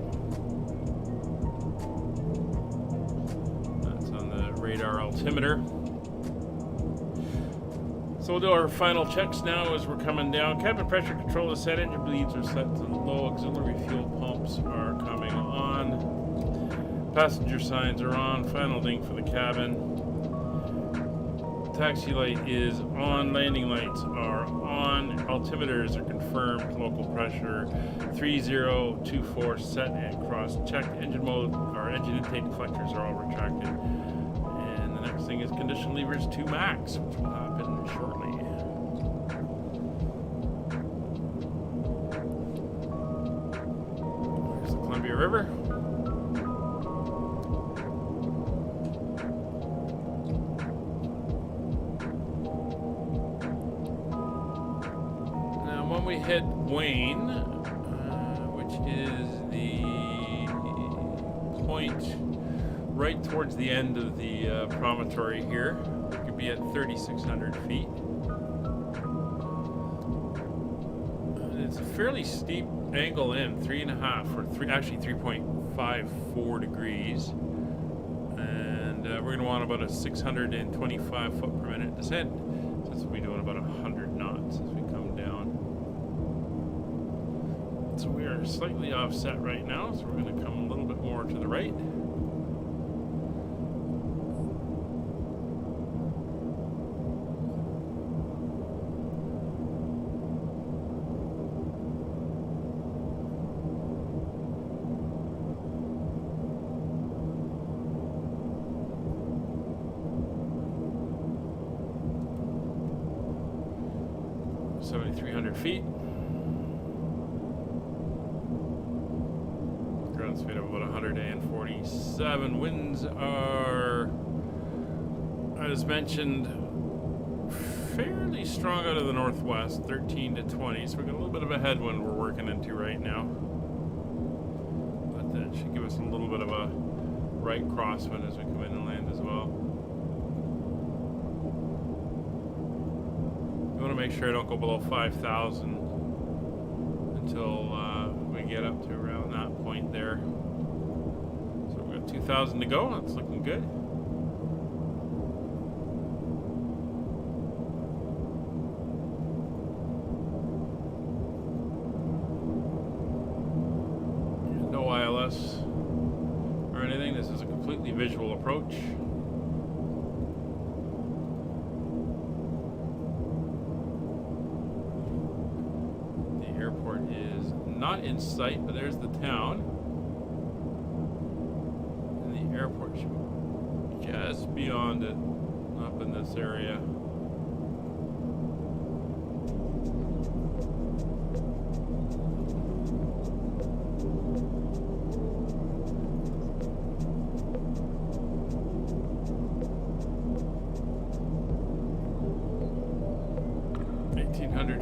That's on the radar altimeter. So we'll do our final checks now as we're coming down. Cabin pressure control is set. Engine bleeds are set to low. Auxiliary fuel pumps are coming on. Passenger signs are on. Final ding for the cabin. Taxi light is on. Landing lights are on. Altimeters are confirmed. Local pressure 3024 set and cross checked. Engine mode, our engine intake deflectors are all retracted. And the next thing is condition levers to max, which will happen shortly. There's the Columbia River. We hit Wayne, which is the point right towards the end of the promontory here. We could be at 3,600 feet. And it's a fairly steep angle in, 3.54 degrees. And we're going to want about a 625 foot per minute descent, since we'll be doing about 100 knots as we come down. So we are slightly offset right now, so we're going to come a little bit more to the right. Feet. Ground speed of about 147. Winds are, as mentioned, fairly strong out of the northwest, 13 to 20. So we've got a little bit of a headwind we're working into right now. But that should give us a little bit of a right crosswind as we come in and land as well. I want to make sure I don't go below 5,000 until we get up to around that point there. So we've got 2,000 to go. That's looking good. No ILS or anything. This is a completely visual approach. Not in sight, but there's the town. And the airport should be just beyond it, up in this area.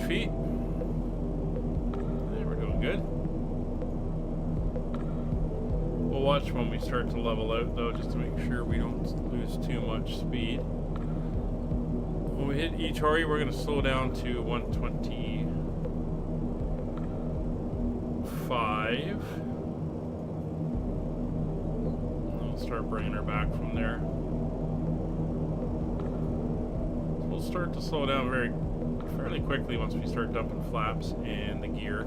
Feet. Yeah, we're doing good. We'll watch when we start to level out though, just to make sure we don't lose too much speed. When we hit Etori, we're going to slow down to 125. And we'll start bringing her back from there. So we'll start to slow down fairly quickly once we start dumping flaps and the gear,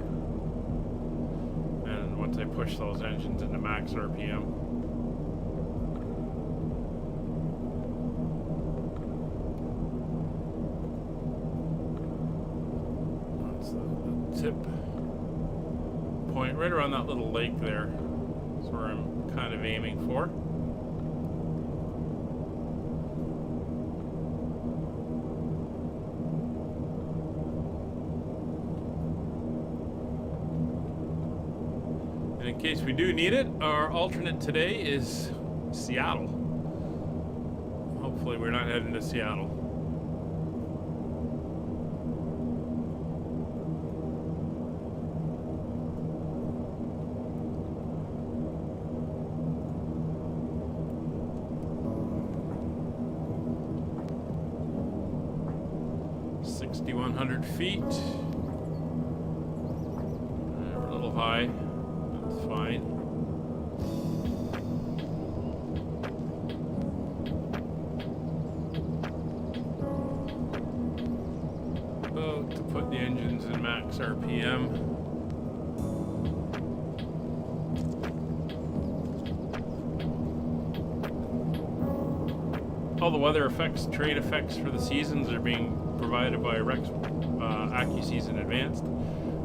and once I push those engines into max RPM. That's the tip point right around that little lake there. That's where I'm kind of aiming for. In case we do need it, our alternate today is Seattle. Hopefully we're not heading to Seattle. Feet. We're a little high. That's fine. About to put the engines in max RPM. All the weather effects, terrain effects for the seasons are being provided by Rex AccuSeason Advanced.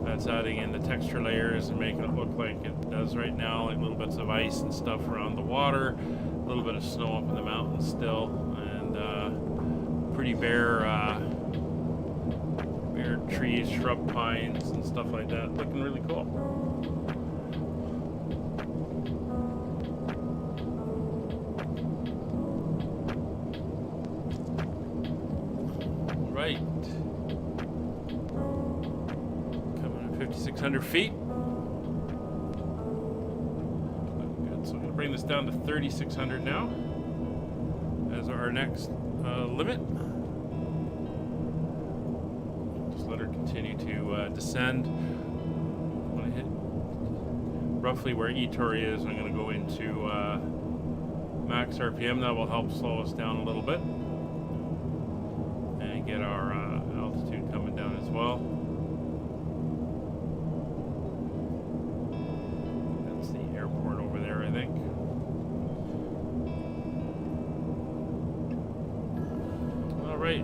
That's adding in the texture layers and making it look like it does right now, like little bits of ice and stuff around the water, a little bit of snow up in the mountains still, and pretty bare trees, shrub pines and stuff like that, looking really cool. Right. 600 feet. Good. So I'm going to bring this down to 3,600 now as our next limit. Just let her continue to descend. I'm going to hit roughly where eTOR is. I'm going to go into max RPM. That will help slow us down a little bit and get our altitude coming down as well.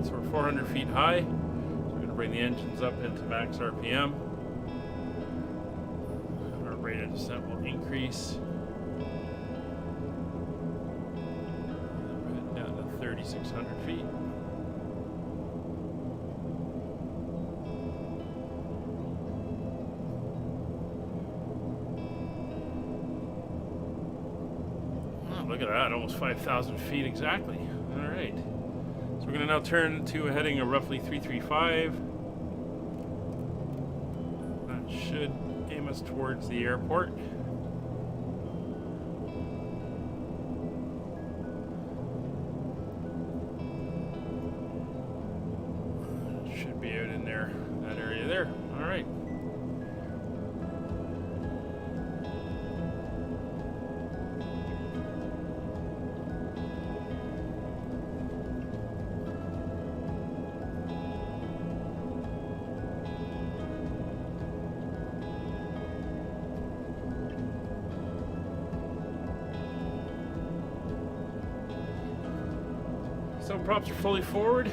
So we're 400 feet high. So we're going to bring the engines up into max RPM. Our rate of descent will increase. We're down to 3,600 feet. Oh, look at that, almost 5,000 feet exactly. All right. We're going to now turn to a heading of roughly 335. That should aim us towards the airport. Should be out in there, that area there. All right. So props are fully forward.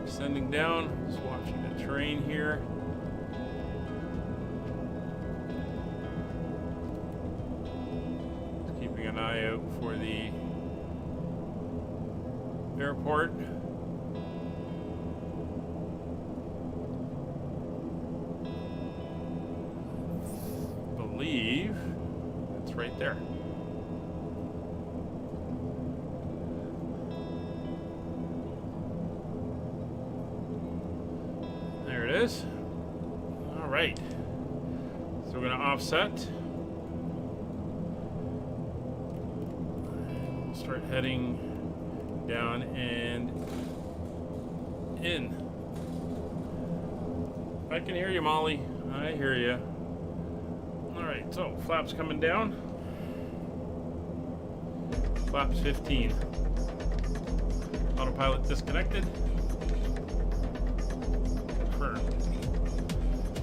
Descending down, just watching the terrain here. Just keeping an eye out for the airport. I believe it's right there. Is. All right, so we're going to offset. We'll start heading down and in. I can hear you, Molly. I hear you. All right, so flaps coming down. Flaps 15. Autopilot disconnected.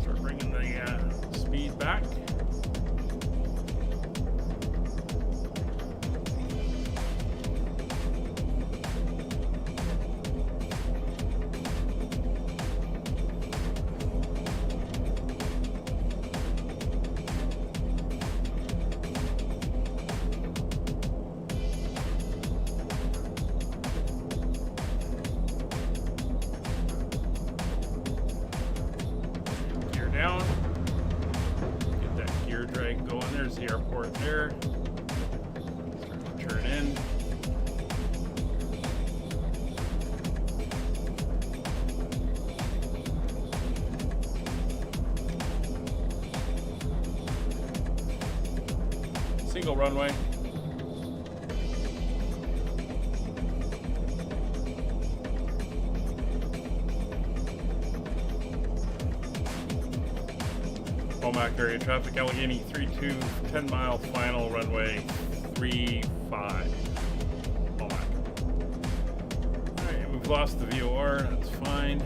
Start bringing the speed back. Down. Get that gear drag going. There's the airport there. Single runway. Omak area traffic, Allegheny 32, 10 mile final runway 35. Omak. Alright, we've lost the VOR, that's fine.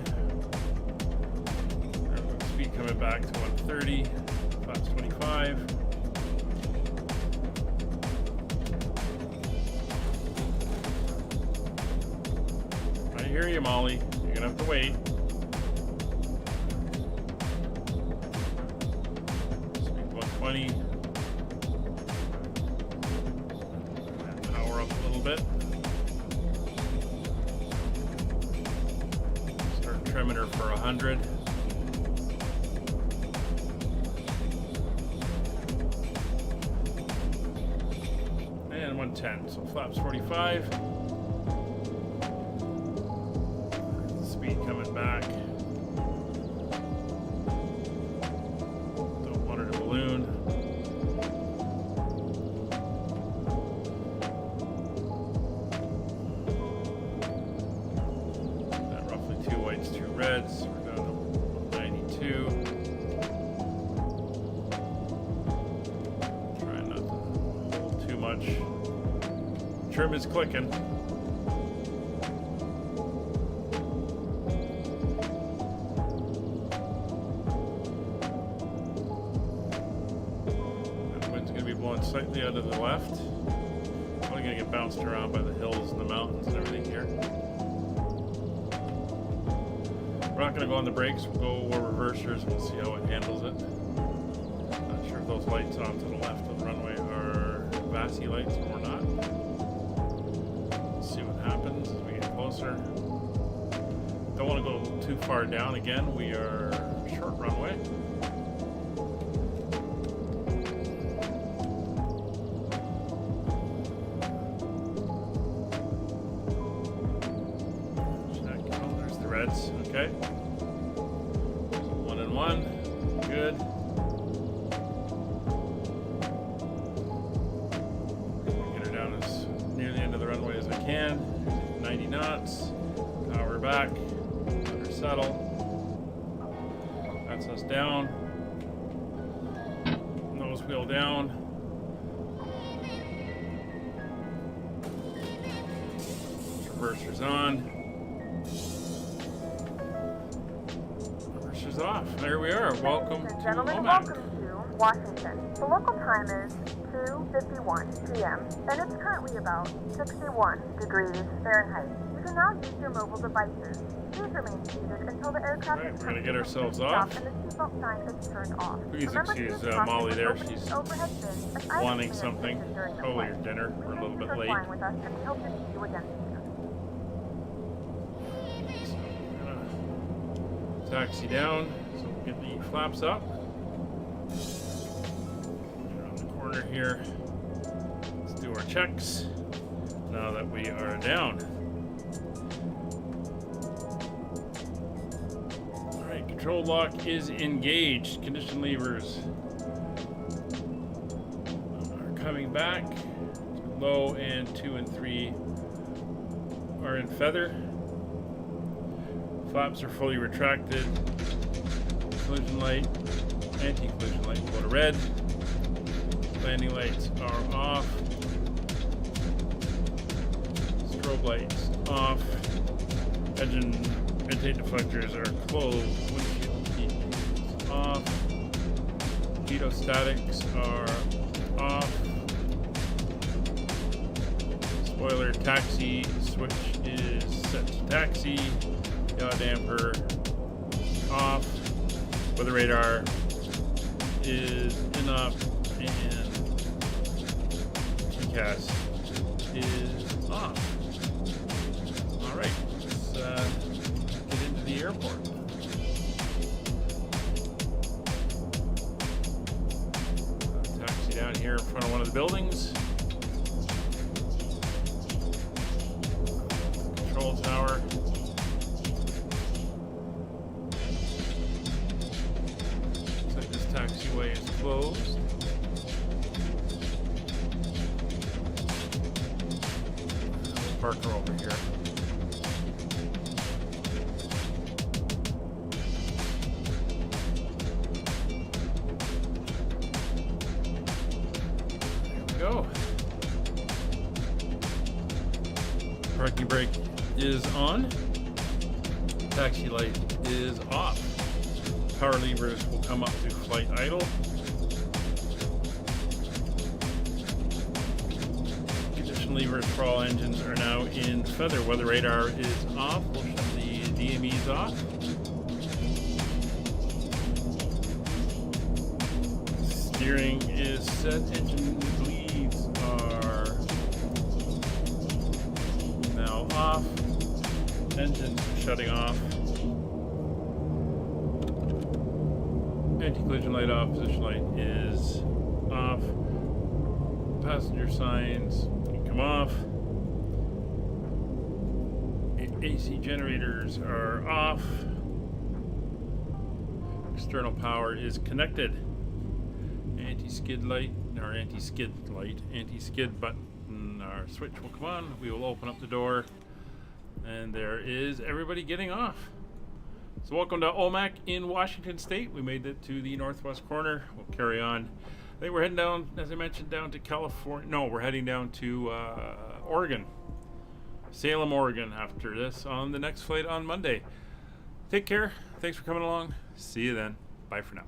Speed coming back to 130, flaps 25. I hear you, Molly. You're gonna have to wait. Speed 120. Power up a little bit. Start trimming her for 100. And 110. So flaps 45. Coming back. Don't want her to balloon. Got roughly 2 whites, 2 reds. We're down to 92. Trying not to hold too much. Trim is clicking. Slightly out of the left. Probably gonna get bounced around by the hills and the mountains and everything here. We're not gonna go on the brakes, we'll go over reversers and we'll see how it handles it. Not sure if those lights off to the left of the runway are VASI lights or not. We'll see what happens as we get closer. Don't want to go too far down again. We are short runway. Okay. 1 and 1. Good. Get her down as near the end of the runway as I can. 90 knots. Power back. Let her settle. That's us down. Nose wheel down. Reversers on. Off. There we are. Welcome to gentlemen, Omak. welcome to Washington. The local time is 2:51 p.m. and it's currently about 61 degrees Fahrenheit. You can now use your mobile devices. Please remain seated until the aircraft Right, is we're going to get ourselves off. and the seatbelt sign is turned off. Please excuse Molly there. She's wanting something. Probably her dinner. We're a little bit late. With us and we hope to see you again soon. Taxi down, so we'll get the flaps up. Around the corner here. Let's do our checks now that we are down. Alright, control lock is engaged. Condition levers are coming back. Low and 2 and 3 are in feather. Flaps are fully retracted. Collision light, anti-collision light, go to red. Landing lights are off. Strobe lights off. Engine intake deflectors are closed. Windshield heat is off. Pitot statics are off. Spoiler taxi switch is set to taxi. Yaw damper off. Weather radar is enough, and TCAS is off. All right, let's get into the airport. Taxi down here in front of one of the buildings. Control tower. Taxiway is closed. park her over here. There we go. Parking brake is on. Taxi light is off. Power levers will come up to flight idle. Ignition levers for all engines are now in feather. Weather radar is off. We'll shut the DMEs off. Steering is set. Engine bleeds are now off. Engine shutting off. Anti-collision light off. Position light is off. Passenger signs can come off. AC generators are off. External power is connected. Anti-skid light, or anti-skid light, anti-skid button, our switch will come on. We will open up the door, and there is everybody getting off. So welcome to Omak in Washington State. We made it to the northwest corner. We'll carry on. I think we're heading down, as I mentioned, down to California. No, we're heading down to Oregon. Salem, Oregon after this on the next flight on Monday. Take care. Thanks for coming along. See you then. Bye for now.